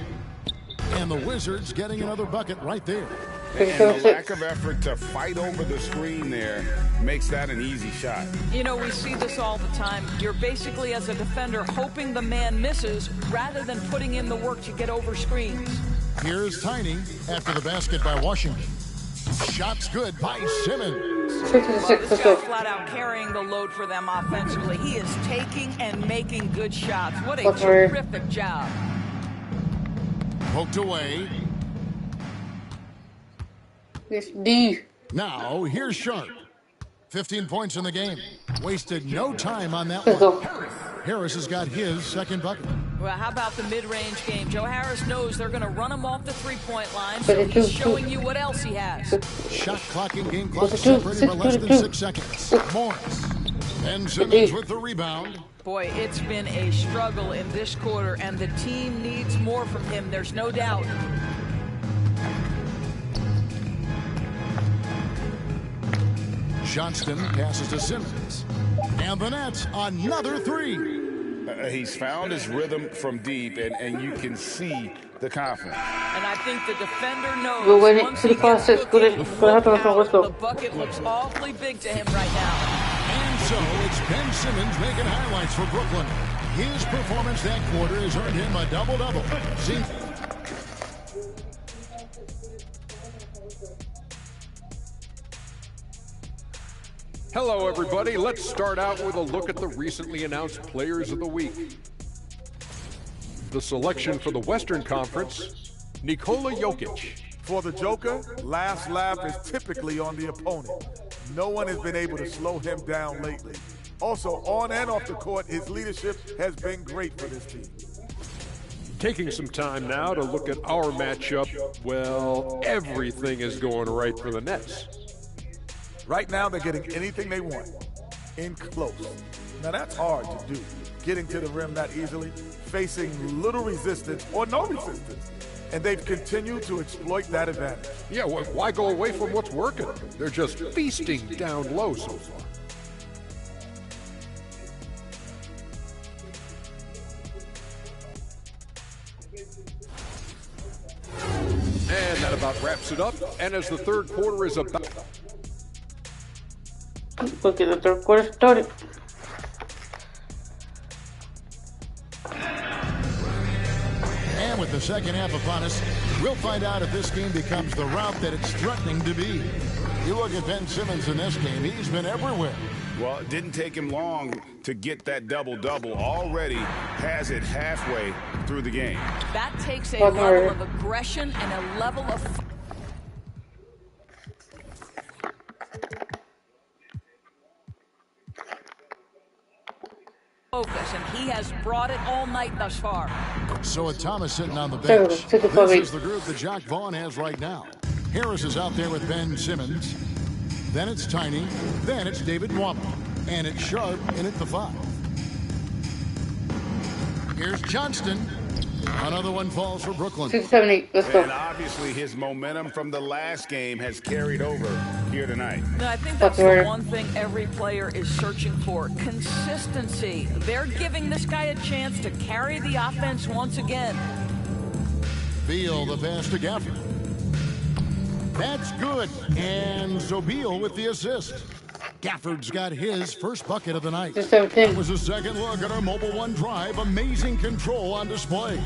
And the Wizards getting another bucket right there. And the lack of effort to fight over the screen there makes that an easy shot. You know, we see this all the time. You're basically, as a defender, hoping the man misses rather than putting in the work to get over screens. Here's Tiny after the basket by Washington. Shots good by Simmons. Well, this guy's flat out carrying the load for them offensively. He is taking and making good shots. What a terrific job. Poked away. It's D. Now, here's Sharp. 15 points in the game. Wasted no time on that Let's one. go. Harris has got his second bucket. Well, how about the mid-range game? Joe Harris knows they're going to run him off the three-point line, so he's showing you what else he has. Shot clock and game clock separated by less than 6 seconds. Morris. Ben Simmons with the rebound. Boy, it's been a struggle in this quarter, and the team needs more from him. There's no doubt. Johnston passes to Simmons. And the Nets, another three. He's found his rhythm from deep, and you can see the confidence. And I think the defender knows We're waiting once to he the gets process. cooking, Let's go. the bucket looks awfully big to him right now. And so it's Ben Simmons making highlights for Brooklyn. His performance that quarter has earned him a double-double. Hello, everybody. Let's start out with a look at the recently announced Players of the Week. The selection for the Western Conference, Nikola Jokic. For the Joker, last laugh is typically on the opponent. No one has been able to slow him down lately. Also, on and off the court, his leadership has been great for this team. Taking some time now to look at our matchup, well, everything is going right for the Nets. Right now, they're getting anything they want, in close. Now, that's hard to do, getting to the rim that easily, facing little resistance or no resistance. And they've continued to exploit that advantage. Yeah, why go away from what's working? They're just feasting down low so far. And that about wraps it up. And as the third quarter is about... Look at the third quarter started. And with the second half upon us, we'll find out if this game becomes the route that it's threatening to be. You look at Ben Simmons in this game, he's been everywhere. Well, it didn't take him long to get that double-double. Already has it halfway through the game. That takes a level of aggression and a level of... focus, and he has brought it all night thus far. So with Thomas sitting on the bench, this is the group that Jock Vaughn has right now. Harris is out there with Ben Simmons. Then it's Tiny. Then it's David Nwaba. And it's Sharp in at the 5. Here's Johnston. Another one falls for Brooklyn. 6, 7, 8. Let's go. And obviously his momentum from the last game has carried over here tonight. No, I think that's the one thing every player is searching for. Consistency. They're giving this guy a chance to carry the offense once again. Beal the pass to Gafford. That's good. And so Beal with the assist. Gafford's got his first bucket of the night. That was a second look at our Mobile One drive. Amazing control on display.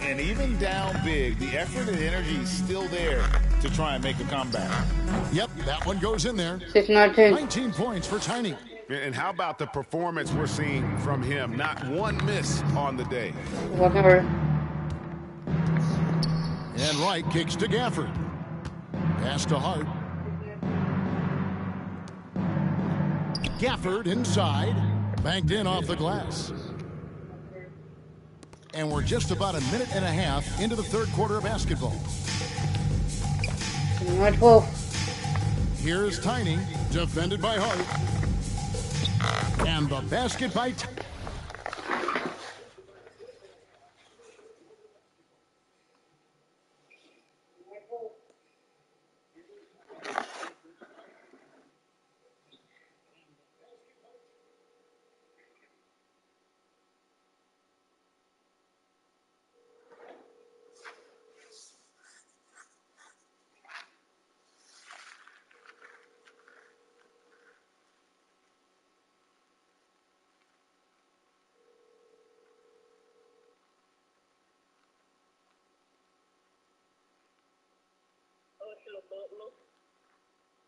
And even down big, the effort and energy is still there to try and make a comeback. Yep, that one goes in there. 6, 9, 10. 19 points for Tiny. And how about the performance we're seeing from him? Not one miss on the day. Whatever. And Wright kicks to Gafford. Pass to Hart. Gafford inside. Banked in off the glass. And we're just about a minute and a half into the third quarter of basketball. 12. Here's Tiny, defended by Hart. And the basket by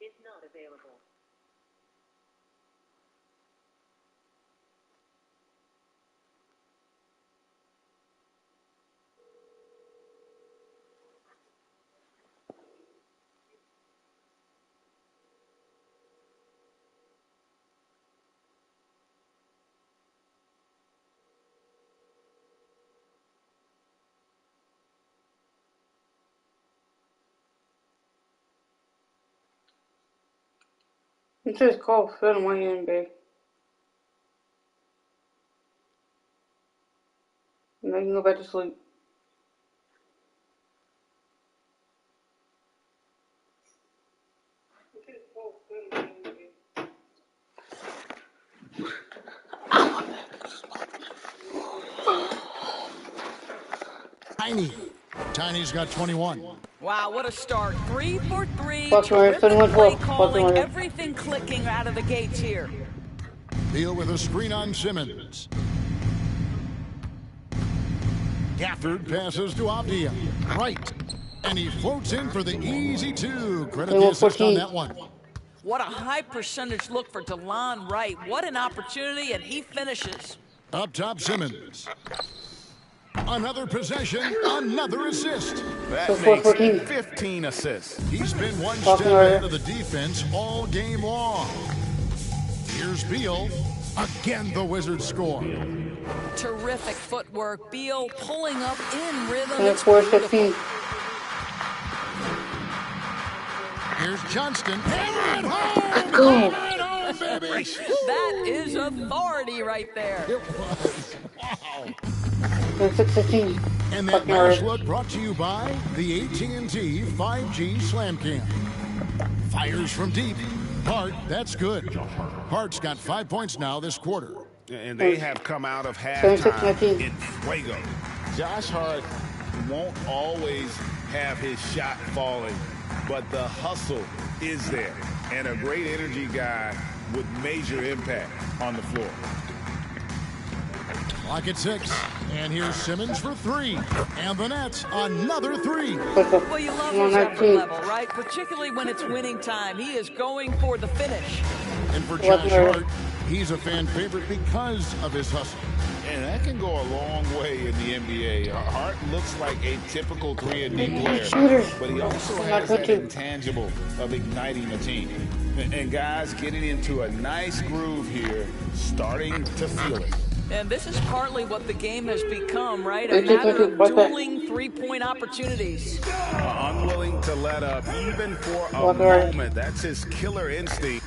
is not available. It says call Phil my NBA. Now you can go back to sleep. Tiny's got 21. Wow, what a start. 3 for 3. Terrific play calling, everything clicking out of the gates here. Beal with a screen on Simmons. Gafford passes to Avdia. Right. And he floats in for the easy two. Credit the assist on that one. What a high percentage look for DeLon Wright. What an opportunity, and he finishes. Up top, Simmons. Another possession, another assist. That makes 15 assists. He's been one step ahead of the defense all game long. Here's Beal. Again, the Wizards score. Terrific footwork. Beal pulling up in rhythm. It's 4-15. Here's Johnston. Hammer it home! Let's go. Hammer it home, baby! That is authority right there. It was. Wow. 6-15. And that last look brought to you by the AT&T 5G Slam Cam. Fires from deep. Hart, that's good. Hart's got 5 points now this quarter. And they have come out of halftime in fuego. Josh Hart won't always have his shot falling, but the hustle is there. And a great energy guy with major impact on the floor. Clock at 6. And here's Simmons for 3. And the Nets, another 3. Well, you love his effort level, right? Particularly when it's winning time. He is going for the finish. And for Josh Hart, he's a fan favorite because of his hustle. And that can go a long way in the NBA. Hart looks like a typical 3-and-D player, but he also has that intangible of igniting a team. And guys getting into a nice groove here, starting to feel it. And this is partly what the game has become, right? A matter of dueling three-point opportunities. Unwilling to let up, even for a moment. That's his killer instinct.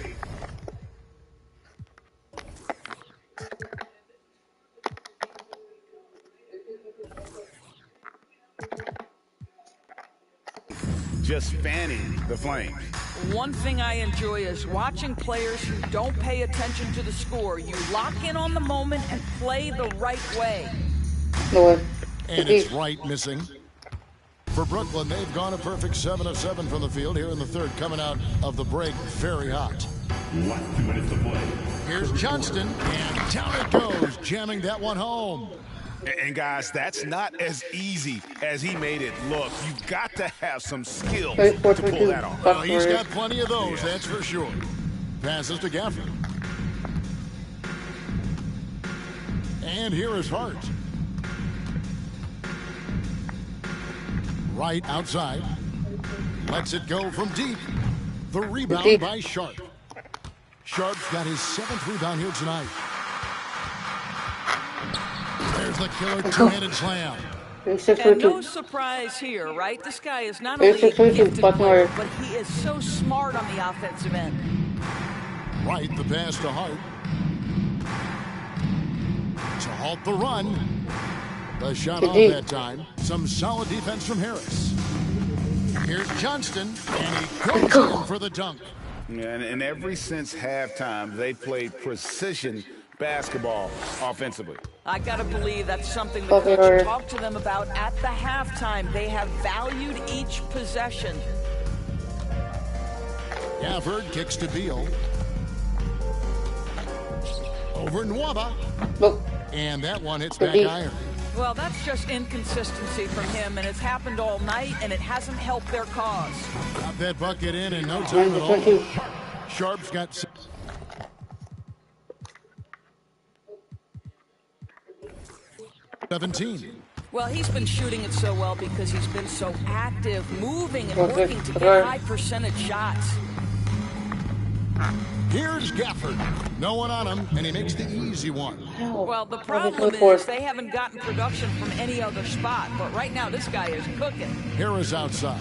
Just fanning the flames. One thing I enjoy is watching players who don't pay attention to the score. You lock in on the moment and play the right way. And it's Wright missing. For Brooklyn, they've gone a perfect 7 of 7 from the field here in the third, coming out of the break very hot. 2 minutes to play. Here's Johnston, and down it goes, jamming that one home. And guys, that's not as easy as he made it look. You've got to have some skills to pull that off. Well, he's got plenty of those, that's for sure. Passes to Gafford. And here is Hart. Right outside. Lets it go from deep. The rebound by Sharp. Sharp's got his 7th rebound here tonight. There's the killer two-handed slam. And no surprise here, right? This guy is not only a gifted player, but he is so smart on the offensive end. Right, the pass to Hart. To halt the run. The shot off that time. Some solid defense from Harris. Here's Johnston, and he goes in for the dunk. And ever since halftime, they played precision basketball offensively. I gotta believe that's something the coach talked to them about at the halftime. They have valued each possession. Gafford kicks to Beal. Over Nwaba. And that one hits back iron. Well, that's just inconsistency from him, and it's happened all night, and it hasn't helped their cause. Got that bucket in no time at all. Sharp's got 17. Well, he's been shooting it so well because he's been so active, moving, and working to get high percentage shots. Here's Gafford. No one on him, and he makes the easy one. Well, the problem is they haven't gotten production from any other spot, but right now this guy is cooking. Harris outside.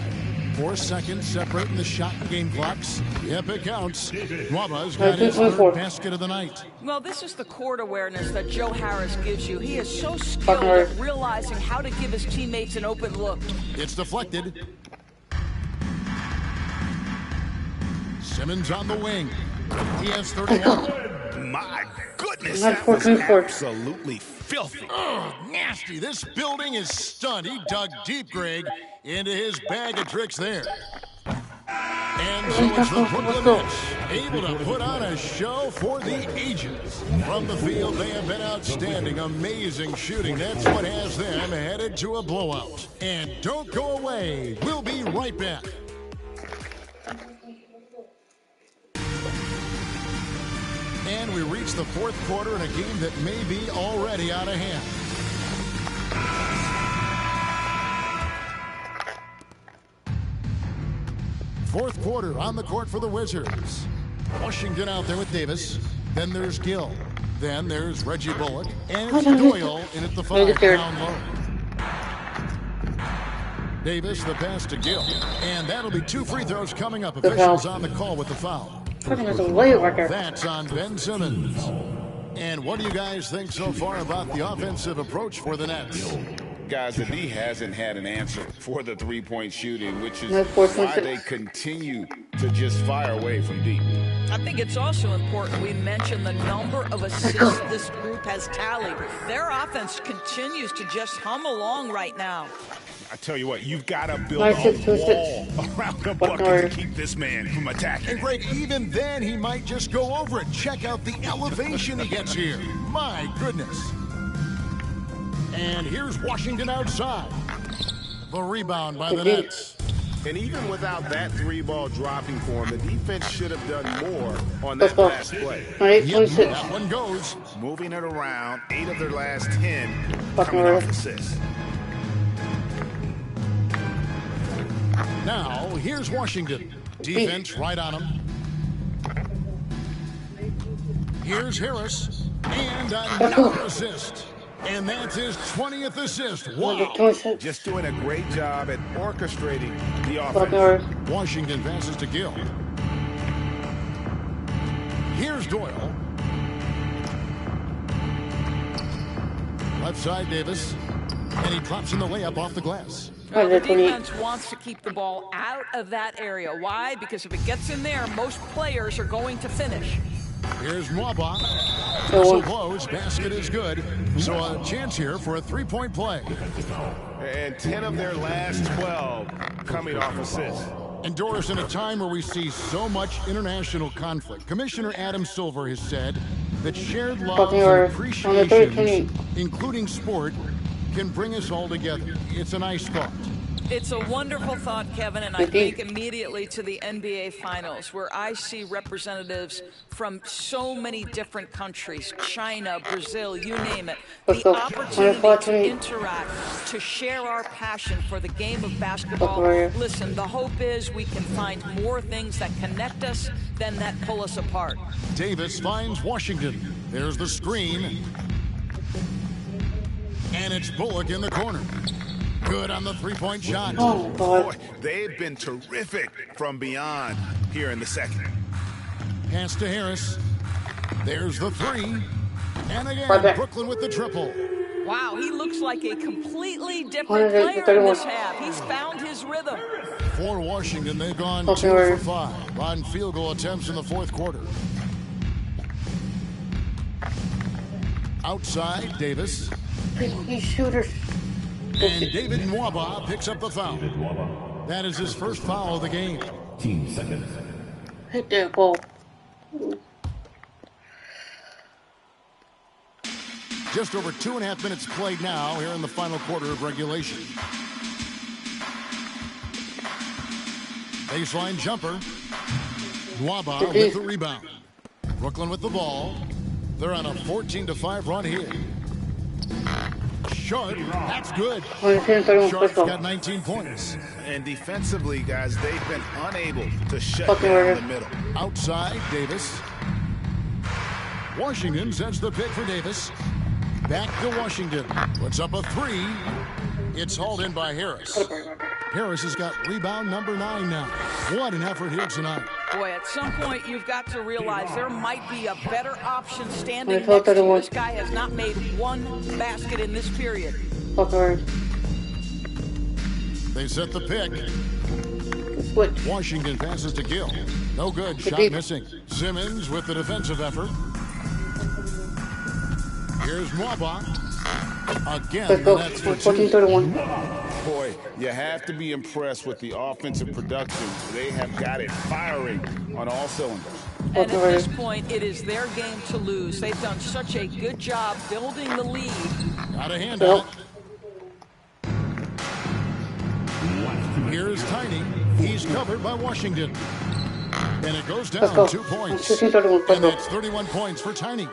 4 seconds separating the shot and game clocks. Yep, it counts. Nwaba's got his third basket of the night. Well, this is the court awareness that Joe Harris gives you. He is so skilled at realizing how to give his teammates an open look. It's deflected. Simmons on the wing. He has 31. My goodness, that was absolutely filthy. Oh, nasty. This building is stunned. He dug deep, Greg, into his bag of tricks there. And so it's the Brooklyn Nets able to put on a show for the ages. From the field, they have been outstanding. Amazing shooting. That's what has them headed to a blowout. And don't go away. We'll be right back. And we reach the fourth quarter in a game that may be already out of hand. Fourth quarter on the court for the Wizards. Washington out there with Davis. Then there's Gill. Then there's Reggie Bullock. And it's Doyle in at the 5 down low. Davis, the pass to Gill. And that'll be 2 free throws coming up. Officials on the call with the foul. That's on Ben Simmons. And what do you guys think so far about the offensive approach for the Nets? Guys, the D hasn't had an answer for the three-point shooting, which is why they continue to just fire away from deep. I think it's also important we mention the number of assists this group has tallied. Their offense continues to just hum along right now. I tell you what, you've got to build a wall around the bucket to keep this man from attacking. And Greg, even then, he might just go over it. Check out the elevation he gets here. My goodness. And here's Washington outside. The rebound by the Nets. And even without that 3-ball dropping for him, the defense should have done more on that last play. Yep, that one goes. Moving it around, 8 of their last 10 coming off assists. Now, here's Washington. Defense right on him. Here's Harris. And another assist. And that's his 20th assist. Wow. Just doing a great job at orchestrating the offense. Washington passes to Gill. Here's Doyle. Left side, Davis. And he drops in the layup off the glass. Well, the defense wants to keep the ball out of that area. Why? Because if it gets in there, most players are going to finish. Here's Nwaba. Whistle blows. Basket is good. So a chance here for a 3-point play. And 10 of their last 12 coming off assists. And Doris, in a time where we see so much international conflict, Commissioner Adam Silver has said that shared love and appreciation, including sport, can bring us all together. It's a nice thought. It's a wonderful thought, Kevin, and I think immediately to the NBA Finals, where I see representatives from so many different countries, China, Brazil, you name it. The opportunity to interact, to share our passion for the game of basketball. Listen, the hope is we can find more things that connect us than that pull us apart. Davis finds Washington. There's the screen. And it's Bullock in the corner. Good on the 3-point shot. Oh, boy, they've been terrific from beyond here in the second. Pass to Harris. There's the 3. And again, Brooklyn with the triple. Wow, he looks like a completely different player in this half. He's found his rhythm. For Washington, they've gone 2 for 5 on field goal attempts in the fourth quarter. Outside, Davis. He's shooters. And David Nwaba picks up the foul. That is his first foul of the game. 15 seconds. Hit that ball. Just over 2.5 minutes played now here in the final quarter of regulation. Baseline jumper. Nwaba with the rebound. Brooklyn with the ball. They're on a 14-5 run here. Sharp, that's good. Sharp's got 19 points. And defensively, guys, they've been unable to shut down the middle. Outside, Davis. Washington sends the pick for Davis. Back to Washington. Puts up a 3. It's hauled in by Harris. Harris has got rebound number 9 now. What an effort here tonight. Boy, at some point you've got to realize there might be a better option standing next to you. This guy has not made one basket in this period. They set the pick. Washington passes to Gill. No good. Shot missing. Simmons with the defensive effort. Here's Mwaba. Again, that's for 14-31. Boy, you have to be impressed with the offensive production. They have got it firing on all cylinders. And at this point, it is their game to lose. They've done such a good job building the lead. Got a hand on it. Here's Tiny. He's covered by Washington. And it goes down 2 points. And that's 31 points for Tiny.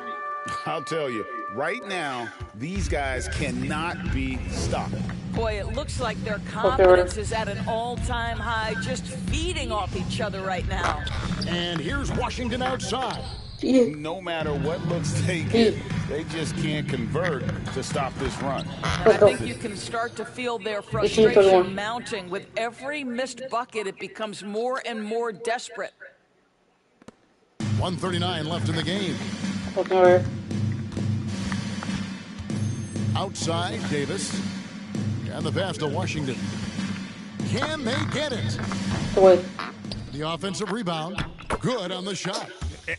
I'll tell you, right now, these guys cannot be stopped. Boy, it looks like their confidence is at an all-time high, just feeding off each other right now. And here's Washington outside. No matter what looks they get, they just can't convert to stop this run. And I think you can start to feel their frustration mounting. With every missed bucket, it becomes more and more desperate. 1:39 left in the game. Outside, Davis. And the pass to Washington. Can they get it? The offensive rebound. Good on the shot.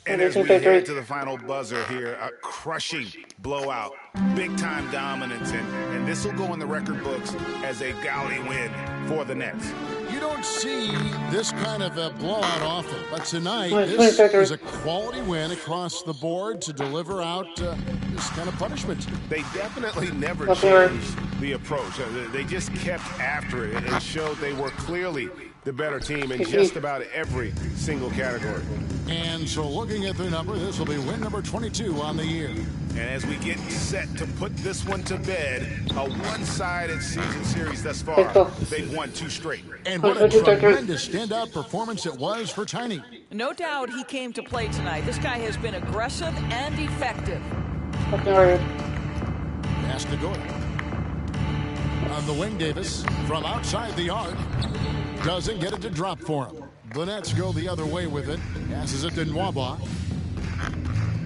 And as we head to the final buzzer here, a crushing blowout, big-time dominance, and this will go in the record books as a gaudy win for the Nets. You don't see this kind of a blowout often, but tonight this is a quality win across the board to deliver out this kind of punishment. They definitely never changed the approach. They just kept after it and showed they were clearly the better team in just about every single category. And so looking at their number, this will be win number 22 on the year. And as we get set to put this one to bed, a one-sided season series thus far, they've won 2 straight. And what a tremendous standout performance it was for Tiny. No doubt he came to play tonight. This guy has been aggressive and effective. Pass to Gordon. On the wing, Davis from outside the arc. Doesn't get it to drop for him. The Nets go the other way with it. Passes it to Nwaba.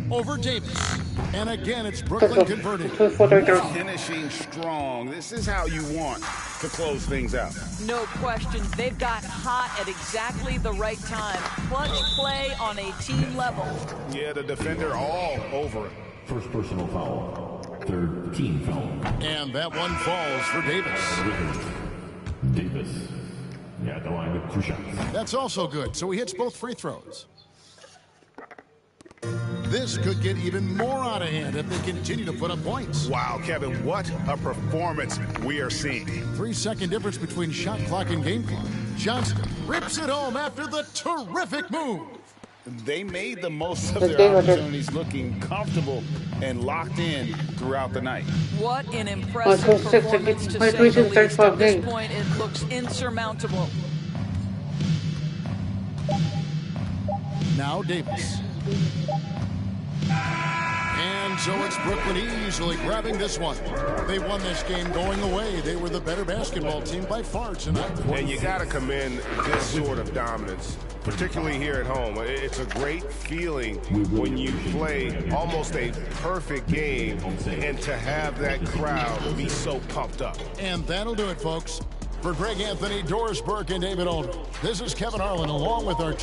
Over Davis. And again, it's Brooklyn converting. Finishing strong. This is how you want to close things out. No question. They've got hot at exactly the right time. Clutch play on a team level. Yeah, the defender all over it. First personal foul. Third team foul. And that one falls for Davis. Davis. Yeah, the line with 2 shots. That's also good. So he hits both free throws. This could get even more out of hand if they continue to put up points. Wow, Kevin, what a performance we are seeing. 3-second difference between shot clock and game clock. Johnston rips it home after the terrific move. They made the most of their opportunities, looking comfortable and locked in throughout the night. What an impressive performance, to say the least. At this point, it looks insurmountable. Now Davis. And so it's Brooklyn easily grabbing this one. They won this game going away. They were the better basketball team by far tonight. And you got to commend this sort of dominance, particularly here at home. It's a great feeling when you play almost a perfect game and to have that crowd be so pumped up. And that'll do it, folks. For Greg Anthony, Doris Burke, and David Aldridge, this is Kevin Harlan along with our